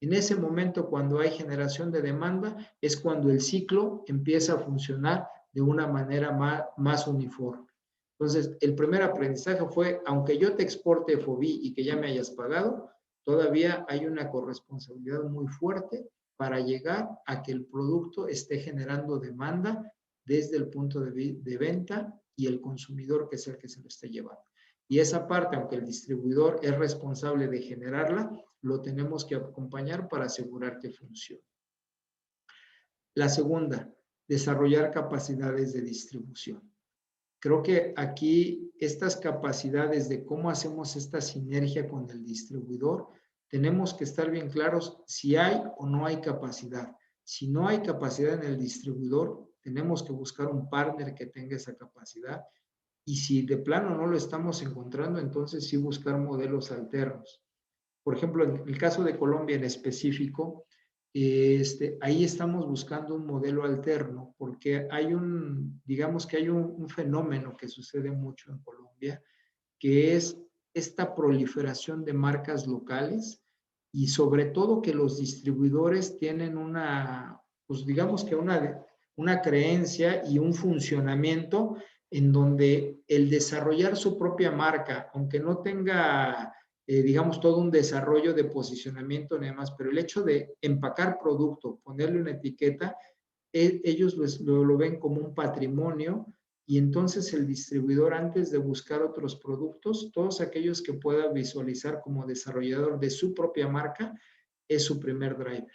En ese momento, cuando hay generación de demanda, es cuando el ciclo empieza a funcionar de una manera más uniforme. Entonces, el primer aprendizaje fue, aunque yo te exporte FOB y que ya me hayas pagado, todavía hay una corresponsabilidad muy fuerte para llegar a que el producto esté generando demanda desde el punto de venta y el consumidor que es el que se lo esté llevando. Y esa parte, aunque el distribuidor es responsable de generarla, lo tenemos que acompañar para asegurar que funcione. La segunda, desarrollar capacidades de distribución. Creo que aquí estas capacidades de cómo hacemos esta sinergia con el distribuidor, tenemos que estar bien claros si hay o no hay capacidad. Si no hay capacidad en el distribuidor, tenemos que buscar un partner que tenga esa capacidad. Y si de plano no lo estamos encontrando, entonces sí buscar modelos alternos. Por ejemplo, en el caso de Colombia en específico, ahí estamos buscando un modelo alterno porque digamos que hay un fenómeno que sucede mucho en Colombia, que es esta proliferación de marcas locales y sobre todo que los distribuidores tienen pues digamos que una creencia y un funcionamiento en donde el desarrollar su propia marca, aunque no tenga digamos, todo un desarrollo de posicionamiento y demás, pero el hecho de empacar producto, ponerle una etiqueta, ellos lo ven como un patrimonio y entonces el distribuidor, antes de buscar otros productos, todos aquellos que pueda visualizar como desarrollador de su propia marca, es su primer driver.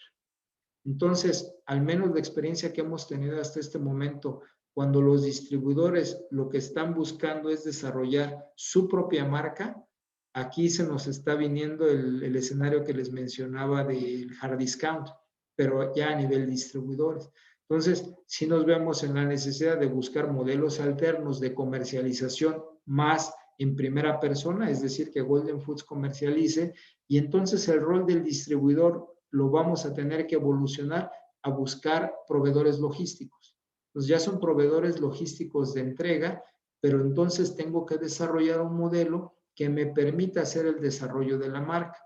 Entonces, al menos la experiencia que hemos tenido hasta este momento, cuando los distribuidores lo que están buscando es desarrollar su propia marca, aquí se nos está viniendo el escenario que les mencionaba del hard discount, pero ya a nivel distribuidores. Entonces, sí nos vemos en la necesidad de buscar modelos alternos de comercialización más en primera persona, es decir, que Golden Foods comercialice, y entonces el rol del distribuidor lo vamos a tener que evolucionar a buscar proveedores logísticos. Pues ya son proveedores logísticos de entrega, pero entonces tengo que desarrollar un modelo que me permita hacer el desarrollo de la marca,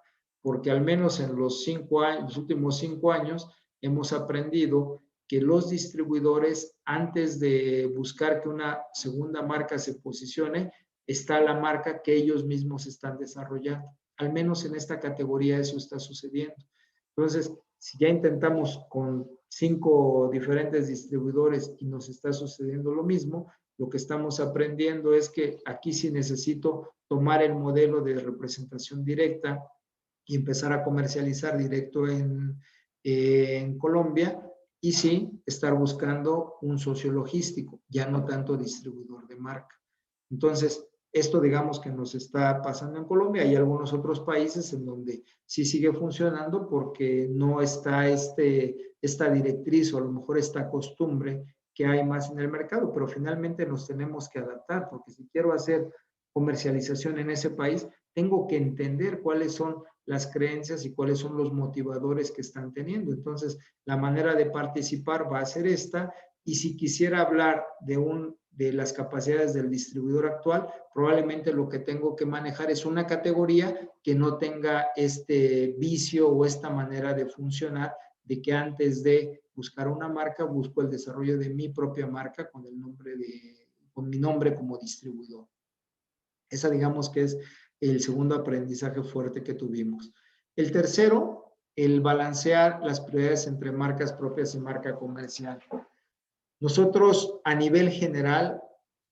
porque al menos en los últimos 5 años hemos aprendido que los distribuidores, antes de buscar que una segunda marca se posicione, está la marca que ellos mismos están desarrollando. Al menos en esta categoría eso está sucediendo. Entonces, si ya intentamos con 5 diferentes distribuidores y nos está sucediendo lo mismo, lo que estamos aprendiendo es que aquí sí necesito tomar el modelo de representación directa y empezar a comercializar directo en Colombia, y sí estar buscando un socio logístico, ya no tanto distribuidor de marca. Entonces, esto digamos que nos está pasando en Colombia. Hay algunos otros países en donde sí sigue funcionando porque no está esta directriz o a lo mejor esta costumbre que hay más en el mercado, pero finalmente nos tenemos que adaptar, porque si quiero hacer comercialización en ese país, tengo que entender cuáles son las creencias y cuáles son los motivadores que están teniendo. Entonces, la manera de participar va a ser esta, y si quisiera hablar de las capacidades del distribuidor actual, probablemente lo que tengo que manejar es una categoría que no tenga este vicio o esta manera de funcionar, de que antes de buscar una marca, busco el desarrollo de mi propia marca con mi nombre como distribuidor. Esa digamos que es el segundo aprendizaje fuerte que tuvimos. El tercero, el balancear las prioridades entre marcas propias y marca comercial. Nosotros a nivel general,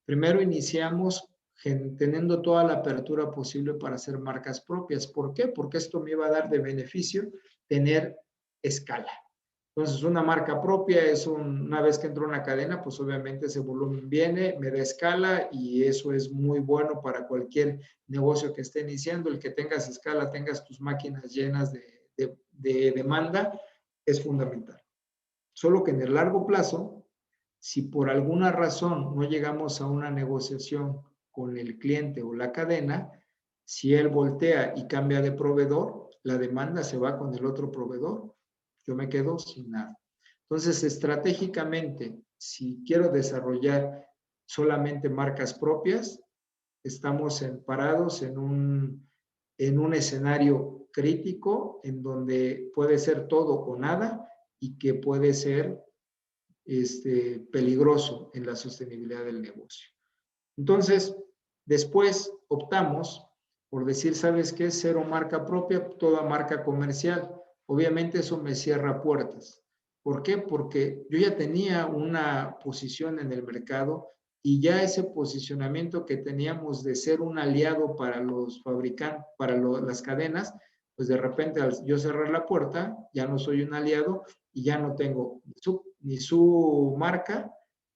primero iniciamos teniendo toda la apertura posible para hacer marcas propias. ¿Por qué? Porque esto me iba a dar de beneficio tener escala. Entonces, una marca propia es una vez que entro en una cadena, pues obviamente ese volumen viene, me da escala, y eso es muy bueno para cualquier negocio que esté iniciando. El que tengas escala, tengas tus máquinas llenas de demanda, es fundamental. Solo que en el largo plazo, si por alguna razón no llegamos a una negociación con el cliente o la cadena, si él voltea y cambia de proveedor, la demanda se va con el otro proveedor. Yo me quedo sin nada. Entonces, estratégicamente, si quiero desarrollar solamente marcas propias, estamos parados en un escenario crítico en donde puede ser todo o nada, y que puede ser peligroso en la sostenibilidad del negocio. Entonces, después optamos por decir, ¿sabes qué? Cero marca propia, toda marca comercial. Obviamente eso me cierra puertas. ¿Por qué? Porque yo ya tenía una posición en el mercado, y ya ese posicionamiento que teníamos de ser un aliado para los fabricantes, para las cadenas, pues de repente al yo cerrar la puerta, ya no soy un aliado y ya no tengo ni su marca,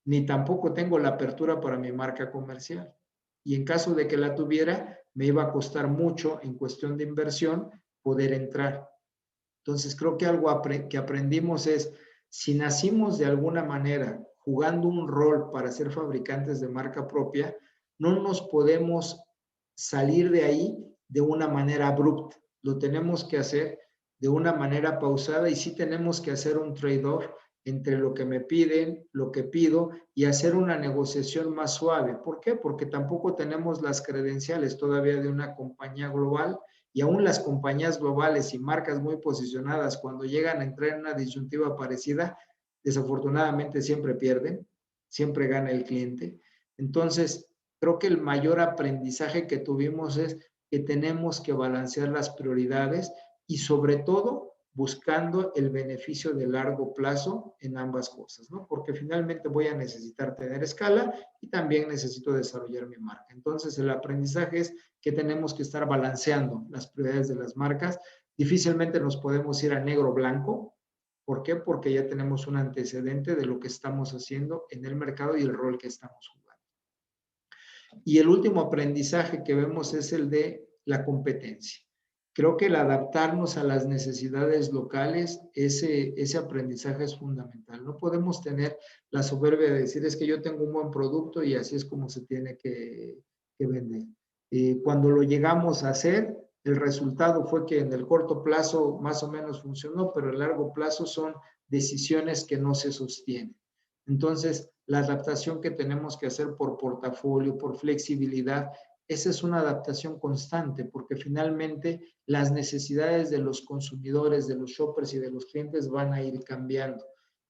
ni tampoco tengo la apertura para mi marca comercial. Y en caso de que la tuviera, me iba a costar mucho en cuestión de inversión poder entrar. Entonces, creo que algo que aprendimos es, si nacimos de alguna manera jugando un rol para ser fabricantes de marca propia, no nos podemos salir de ahí de una manera abrupta. Lo tenemos que hacer de una manera pausada, y sí tenemos que hacer un trade-off entre lo que me piden, lo que pido, y hacer una negociación más suave. ¿Por qué? Porque tampoco tenemos las credenciales todavía de una compañía global, y aún las compañías globales y marcas muy posicionadas, cuando llegan a entrar en una disyuntiva parecida, desafortunadamente siempre pierden, siempre gana el cliente. Entonces, creo que el mayor aprendizaje que tuvimos es que tenemos que balancear las prioridades, y sobre todo buscando el beneficio de largo plazo en ambas cosas, ¿no? Porque finalmente voy a necesitar tener escala y también necesito desarrollar mi marca. Entonces, el aprendizaje es que tenemos que estar balanceando las prioridades de las marcas. Difícilmente nos podemos ir a negro o blanco. ¿Por qué? Porque ya tenemos un antecedente de lo que estamos haciendo en el mercado y el rol que estamos jugando. Y el último aprendizaje que vemos es el de la competencia. Creo que el adaptarnos a las necesidades locales, ese aprendizaje es fundamental. No podemos tener la soberbia de decir, es que yo tengo un buen producto y así es como se tiene que vender. Cuando lo llegamos a hacer, el resultado fue que en el corto plazo más o menos funcionó, pero a largo plazo son decisiones que no se sostienen. Entonces, la adaptación que tenemos que hacer por portafolio, por flexibilidad, esa es una adaptación constante, porque finalmente las necesidades de los consumidores, de los shoppers y de los clientes van a ir cambiando.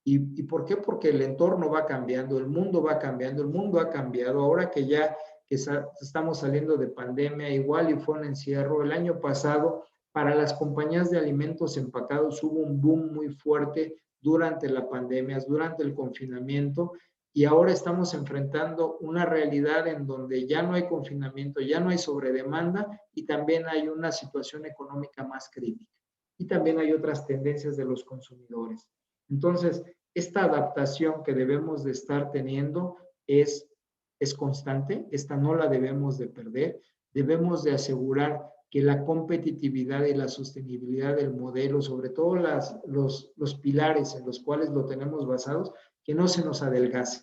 ¿Y por qué? Porque el entorno va cambiando, el mundo va cambiando, el mundo ha cambiado. Ahora que ya que estamos saliendo de pandemia, igual y fue un encierro, el año pasado para las compañías de alimentos empacados hubo un boom muy fuerte durante la pandemia, durante el confinamiento, y ahora estamos enfrentando una realidad en donde ya no hay confinamiento, ya no hay sobredemanda y también hay una situación económica más crítica. Y también hay otras tendencias de los consumidores. Entonces, esta adaptación que debemos de estar teniendo es constante, esta no la debemos de perder, debemos de asegurar que la competitividad y la sostenibilidad del modelo, sobre todo los pilares en los cuales lo tenemos basados, que no se nos adelgace.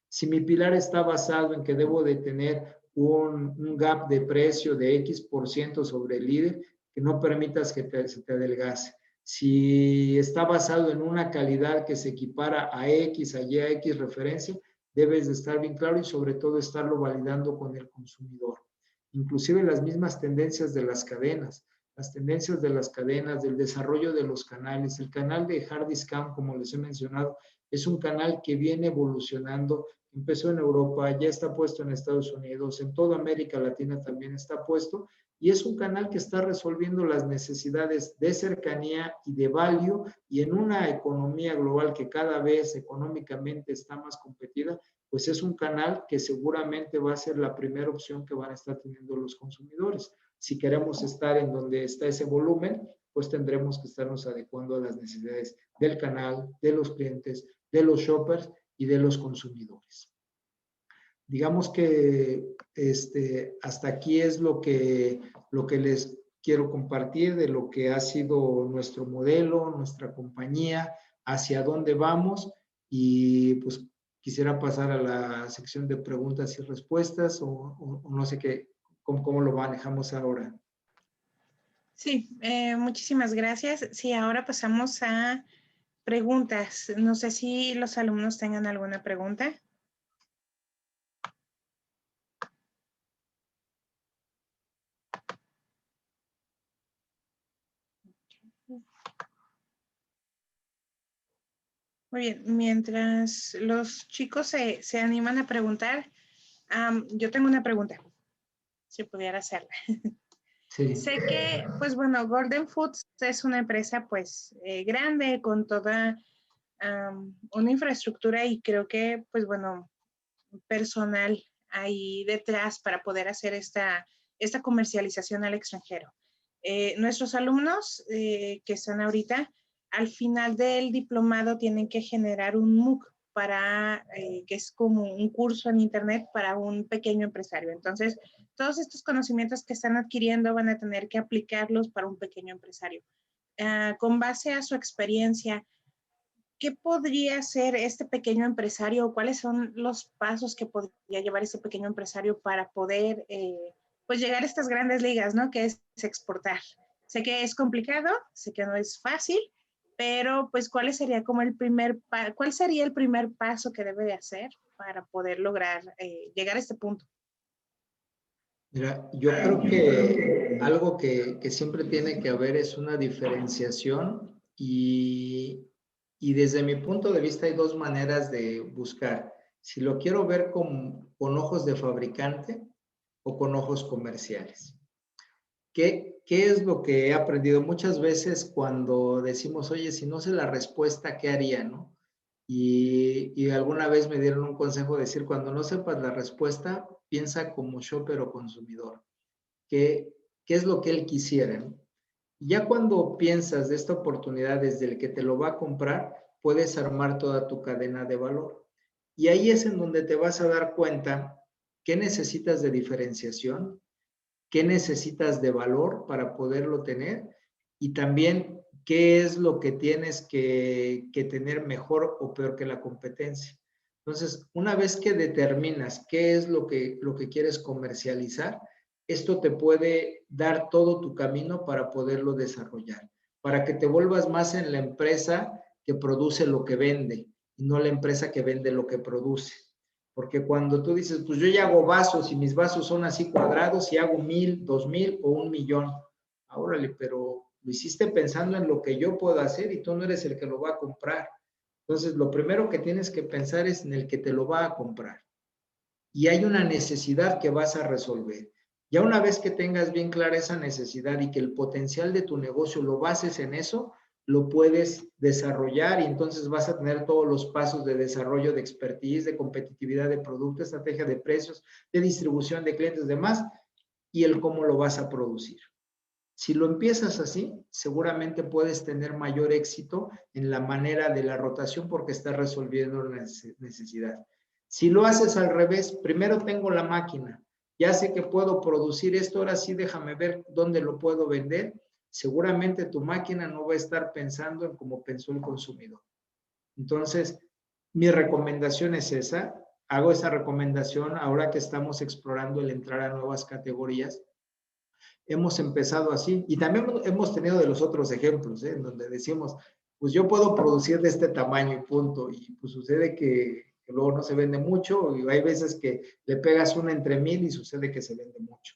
Si mi pilar está basado en que debo de tener un gap de precio de X% sobre el líder, que no permitas que se te adelgace. Si está basado en una calidad que se equipara a X, a Y, a X referencia, debes de estar bien claro y sobre todo estarlo validando con el consumidor. Inclusive las mismas tendencias de las cadenas, del desarrollo de los canales. El canal de Hard Discount, como les he mencionado, es un canal que viene evolucionando, empezó en Europa, ya está puesto en Estados Unidos, en toda América Latina también está puesto, y es un canal que está resolviendo las necesidades de cercanía y de value, y en una economía global que cada vez económicamente está más competida, pues es un canal que seguramente va a ser la primera opción que van a estar teniendo los consumidores. Si queremos estar en donde está ese volumen, pues tendremos que estarnos adecuando a las necesidades del canal, de los clientes, de los shoppers y de los consumidores. Digamos que hasta aquí es lo que les quiero compartir de lo que ha sido nuestro modelo, nuestra compañía, hacia dónde vamos, y pues quisiera pasar a la sección de preguntas y respuestas o no sé qué, cómo lo manejamos ahora. Sí, muchísimas gracias. Sí, ahora pasamos a preguntas. No sé si los alumnos tengan alguna pregunta. Muy bien, mientras los chicos se animan a preguntar, yo tengo una pregunta, si pudiera hacerla. Sí. Sé que, pues bueno, Golden Foods es una empresa pues grande con toda una infraestructura y creo que, pues bueno, personal ahí detrás para poder hacer esta comercialización al extranjero. Nuestros alumnos que están ahorita, al final del diplomado tienen que generar un MOOC para, que es como un curso en internet para un pequeño empresario. Entonces, todos estos conocimientos que están adquiriendo van a tener que aplicarlos para un pequeño empresario. Con base a su experiencia, ¿qué podría hacer este pequeño empresario? ¿Cuáles son los pasos que podría llevar este pequeño empresario para poder pues llegar a estas grandes ligas, ¿no? Que es exportar. Sé que es complicado, sé que no es fácil, pero pues ¿cuál sería el primer paso que debe de hacer para poder lograr llegar a este punto? Mira, yo creo que algo que siempre tiene que haber es una diferenciación y desde mi punto de vista hay dos maneras de buscar. Si lo quiero ver con ojos de fabricante o con ojos comerciales. ¿Qué es lo que he aprendido muchas veces cuando decimos, oye, si no sé la respuesta, ¿qué haría, no? Y alguna vez me dieron un consejo de decir, cuando no sepas la respuesta, piensa como shopper o consumidor. ¿Qué es lo que él quisiera, ¿no? Ya cuando piensas de esta oportunidad desde el que te lo va a comprar, puedes armar toda tu cadena de valor. Y ahí es en donde te vas a dar cuenta qué necesitas de diferenciación, qué necesitas de valor para poderlo tener y también qué es lo que tienes que tener mejor o peor que la competencia. Entonces, una vez que determinas qué es lo que quieres comercializar, esto te puede dar todo tu camino para poderlo desarrollar, para que te vuelvas más en la empresa que produce lo que vende y no la empresa que vende lo que produce. Porque cuando tú dices, pues yo ya hago vasos y mis vasos son así cuadrados y hago 1,000, 2,000 o 1,000,000. Órale, pero lo hiciste pensando en lo que yo puedo hacer y tú no eres el que lo va a comprar. Entonces, lo primero que tienes que pensar es en el que te lo va a comprar. Y hay una necesidad que vas a resolver. Ya una vez que tengas bien clara esa necesidad y que el potencial de tu negocio lo bases en eso, lo puedes desarrollar y entonces vas a tener todos los pasos de desarrollo de expertise, de competitividad de producto, estrategia de precios, de distribución de clientes, demás, y el cómo lo vas a producir. Si lo empiezas así, seguramente puedes tener mayor éxito en la manera de la rotación porque estás resolviendo una necesidad. Si lo haces al revés, primero tengo la máquina, ya sé que puedo producir esto, ahora sí déjame ver dónde lo puedo vender. Seguramente tu máquina no va a estar pensando en cómo pensó el consumidor. Entonces, mi recomendación es esa. Hago esa recomendación ahora que estamos explorando el entrar a nuevas categorías. Hemos empezado así y también hemos tenido de los otros ejemplos, en donde decimos, pues yo puedo producir de este tamaño y punto, y pues sucede que luego no se vende mucho y hay veces que le pegas una entre 1,000 y sucede que se vende mucho.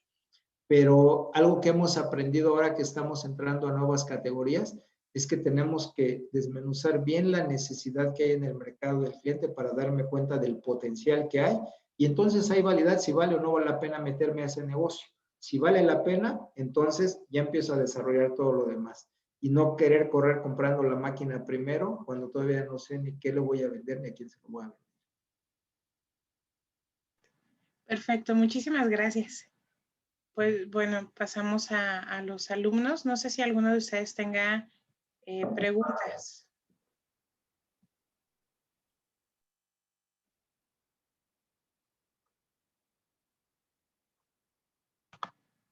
Pero algo que hemos aprendido ahora que estamos entrando a nuevas categorías es que tenemos que desmenuzar bien la necesidad que hay en el mercado del cliente para darme cuenta del potencial que hay y entonces hay validad si vale o no vale la pena meterme a ese negocio. Si vale la pena, entonces ya empiezo a desarrollar todo lo demás y no querer correr comprando la máquina primero cuando todavía no sé ni qué le voy a vender ni a quién se lo voy a vender. Perfecto, muchísimas gracias. Pues bueno, pasamos a los alumnos. No sé si alguno de ustedes tenga preguntas.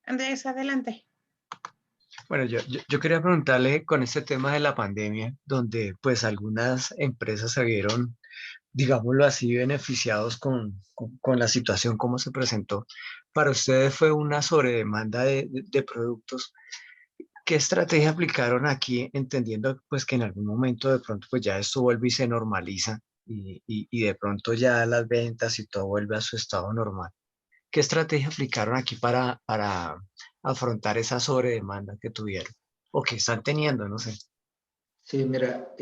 Andrés, adelante. Bueno, yo quería preguntarle con este tema de la pandemia, donde pues algunas empresas se vieron, digámoslo así, beneficiados con la situación como se presentó. Para ustedes fue una sobredemanda de productos. ¿Qué estrategia aplicaron aquí, entendiendo pues que en algún momento de pronto pues ya esto vuelve y se normaliza y de pronto ya las ventas y todo vuelve a su estado normal? ¿Qué estrategia aplicaron aquí para afrontar esa sobredemanda que tuvieron o que están teniendo? No sé. Sí, mira,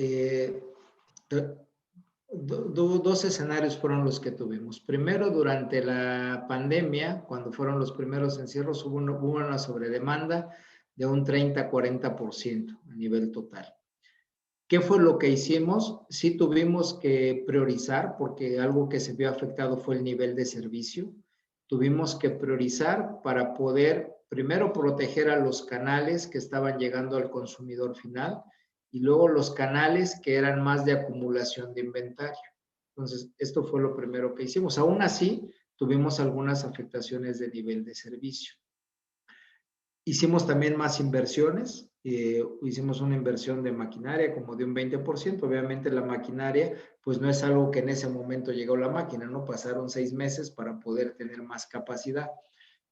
dos escenarios fueron los que tuvimos. Primero, durante la pandemia, cuando fueron los primeros encierros, hubo una sobredemanda de un 30-40% a nivel total. ¿Qué fue lo que hicimos? Sí tuvimos que priorizar, porque algo que se vio afectado fue el nivel de servicio. Tuvimos que priorizar para poder, primero, proteger a los canales que estaban llegando al consumidor final y luego los canales que eran más de acumulación de inventario. Entonces, esto fue lo primero que hicimos. Aún así, tuvimos algunas afectaciones de nivel de servicio. Hicimos también más inversiones, hicimos una inversión de maquinaria como de un 20%. Obviamente la maquinaria, pues no es algo que en ese momento llegó la máquina, ¿no? Pasaron 6 meses para poder tener más capacidad.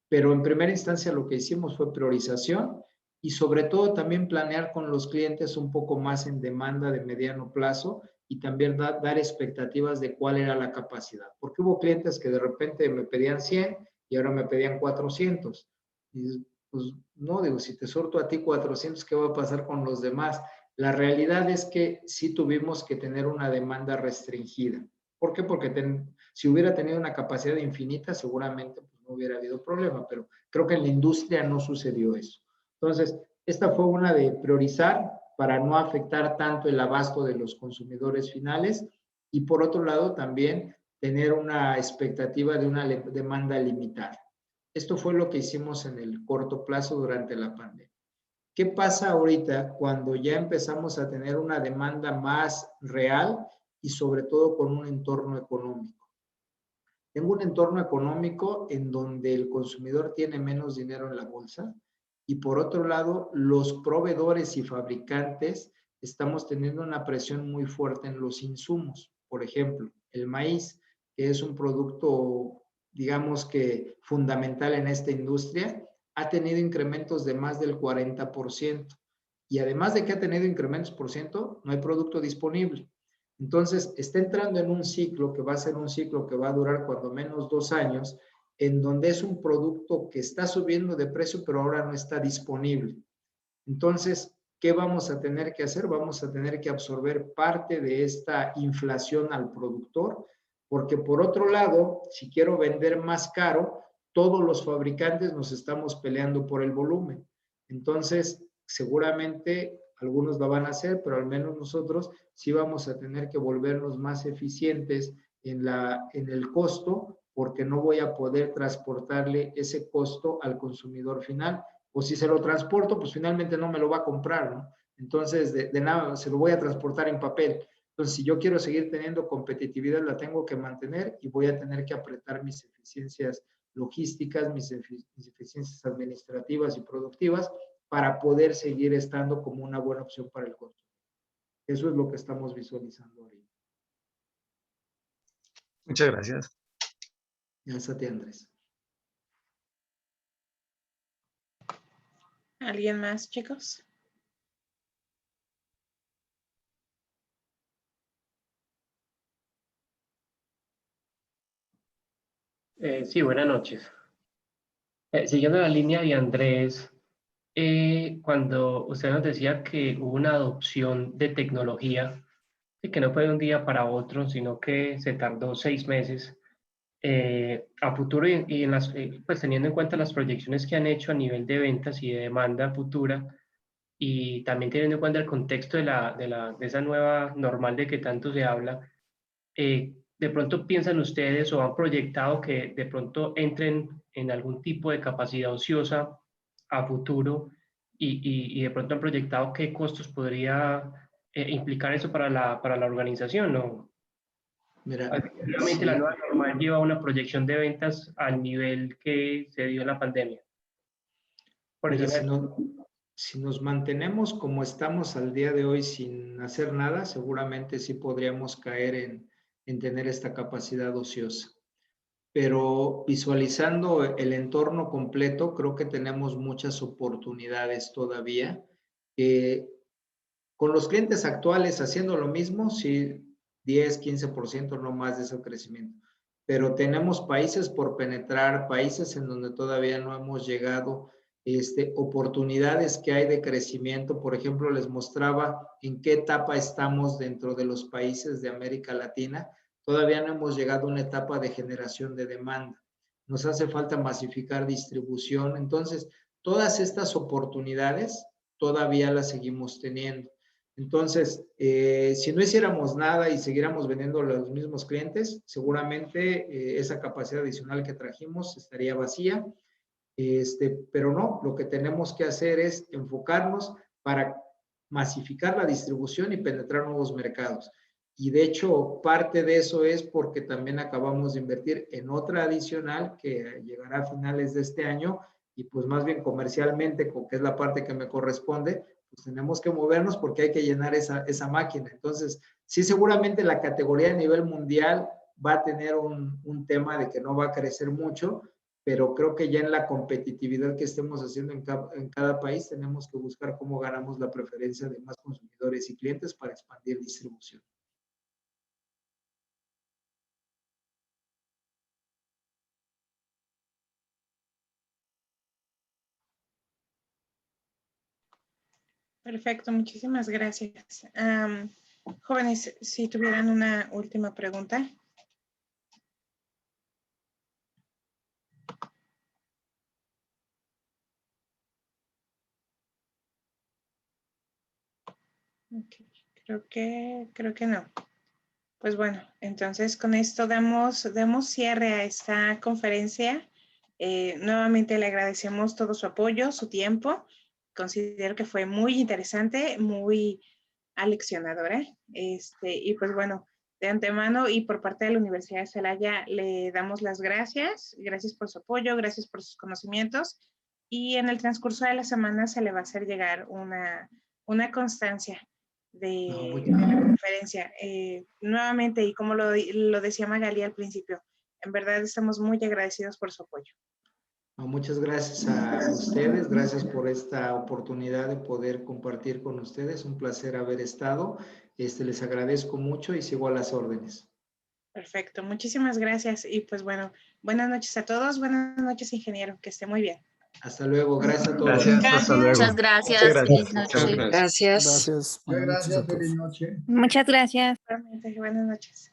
Pero en primera instancia lo que hicimos fue priorización y sobre todo también planear con los clientes un poco más en demanda de mediano plazo y también dar expectativas de cuál era la capacidad. Porque hubo clientes que de repente me pedían 100 y ahora me pedían 400. Y pues no, digo, si te surto a ti 400, ¿qué va a pasar con los demás? La realidad es que sí tuvimos que tener una demanda restringida. ¿Por qué? Porque si hubiera tenido una capacidad infinita, seguramente pues, no hubiera habido problema, pero creo que en la industria no sucedió eso. Entonces, esta fue una de priorizar para no afectar tanto el abasto de los consumidores finales y por otro lado también tener una expectativa de una demanda limitada. Esto fue lo que hicimos en el corto plazo durante la pandemia. ¿Qué pasa ahorita cuando ya empezamos a tener una demanda más real y sobre todo con un entorno económico? Tengo un entorno económico en donde el consumidor tiene menos dinero en la bolsa y por otro lado, los proveedores y fabricantes estamos teniendo una presión muy fuerte en los insumos. Por ejemplo, el maíz, que es un producto, digamos que fundamental en esta industria, ha tenido incrementos de más del 40%. Y además de que ha tenido incrementos por ciento, no hay producto disponible. Entonces, está entrando en un ciclo que va a ser un ciclo que va a durar cuando menos 2 años, en donde es un producto que está subiendo de precio, pero ahora no está disponible. Entonces, ¿qué vamos a tener que hacer? Vamos a tener que absorber parte de esta inflación al productor, porque por otro lado, si quiero vender más caro, todos los fabricantes nos estamos peleando por el volumen. Entonces, seguramente algunos lo van a hacer, pero al menos nosotros sí vamos a tener que volvernos más eficientes en el costo, porque no voy a poder transportarle ese costo al consumidor final. O si se lo transporto, pues finalmente no me lo va a comprar, ¿no? Entonces, de nada, se lo voy a transportar en papel. Entonces, si yo quiero seguir teniendo competitividad, la tengo que mantener y voy a tener que apretar mis eficiencias logísticas, mis eficiencias administrativas y productivas para poder seguir estando como una buena opción para el consumidor. Eso es lo que estamos visualizando ahorita. Muchas gracias. Gracias a ti, Andrés. ¿Alguien más, chicos? Sí, buenas noches. Siguiendo la línea de Andrés, cuando usted nos decía que hubo una adopción de tecnología y que no fue de un día para otro, sino que se tardó 6 meses, a futuro y pues teniendo en cuenta las proyecciones que han hecho a nivel de ventas y de demanda futura, y también teniendo en cuenta el contexto de esa nueva normal de que tanto se habla, ¿de pronto piensan ustedes o han proyectado que de pronto entren en algún tipo de capacidad ociosa a futuro y de pronto han proyectado qué costos podría implicar eso para la organización? ¿No? Mira, Realmente sí, la nueva normal lleva una proyección de ventas al nivel que se dio en la pandemia. Por eso mira, si nos mantenemos como estamos al día de hoy sin hacer nada, seguramente sí podríamos caer en tener esta capacidad ociosa. Pero visualizando el entorno completo, creo que tenemos muchas oportunidades todavía. Con los clientes actuales haciendo lo mismo, sí, 10, 15%, no más de ese crecimiento. Pero tenemos países por penetrar, países en donde todavía no hemos llegado, oportunidades que hay de crecimiento. Por ejemplo, les mostraba en qué etapa estamos dentro de los países de América Latina. Todavía no hemos llegado a una etapa de generación de demanda. Nos hace falta masificar distribución. Entonces, todas estas oportunidades todavía las seguimos teniendo. Entonces, si no hiciéramos nada y siguiéramos vendiendo a los mismos clientes, seguramente esa capacidad adicional que trajimos estaría vacía. Pero no, lo que tenemos que hacer es enfocarnos para masificar la distribución y penetrar nuevos mercados. Y de hecho, parte de eso es porque también acabamos de invertir en otra adicional que llegará a finales de este año y pues más bien comercialmente, que es la parte que me corresponde, pues tenemos que movernos porque hay que llenar esa máquina. Entonces, sí, seguramente la categoría a nivel mundial va a tener un tema de que no va a crecer mucho, pero creo que ya en la competitividad que estemos haciendo en cada país tenemos que buscar cómo ganamos la preferencia de más consumidores y clientes para expandir distribución. Perfecto, muchísimas gracias. Jóvenes, si tuvieran una última pregunta. Okay. Creo que no. Pues bueno, entonces con esto damos cierre a esta conferencia. Nuevamente le agradecemos todo su apoyo, su tiempo. Considero que fue muy interesante, muy aleccionadora. Y pues bueno, de antemano y por parte de la Universidad de Celaya le damos las gracias. Gracias por su apoyo, gracias por sus conocimientos. Y en el transcurso de la semana se le va a hacer llegar una constancia de la conferencia. Nuevamente, y como lo decía Magali al principio, en verdad estamos muy agradecidos por su apoyo. Muchas gracias a ustedes, gracias por esta oportunidad de poder compartir con ustedes, un placer haber estado. les agradezco mucho y sigo a las órdenes. Perfecto, muchísimas gracias. Y pues bueno, buenas noches a todos. Buenas noches, ingeniero. Que esté muy bien. Hasta luego. Gracias a todos. Gracias, hasta luego. Muchas gracias. Muchas gracias. Feliz noche. Muchas gracias. Gracias. Gracias. Muchas Buenas noches a gracias, todos. feliz noche. Muchas gracias. Realmente, buenas noches.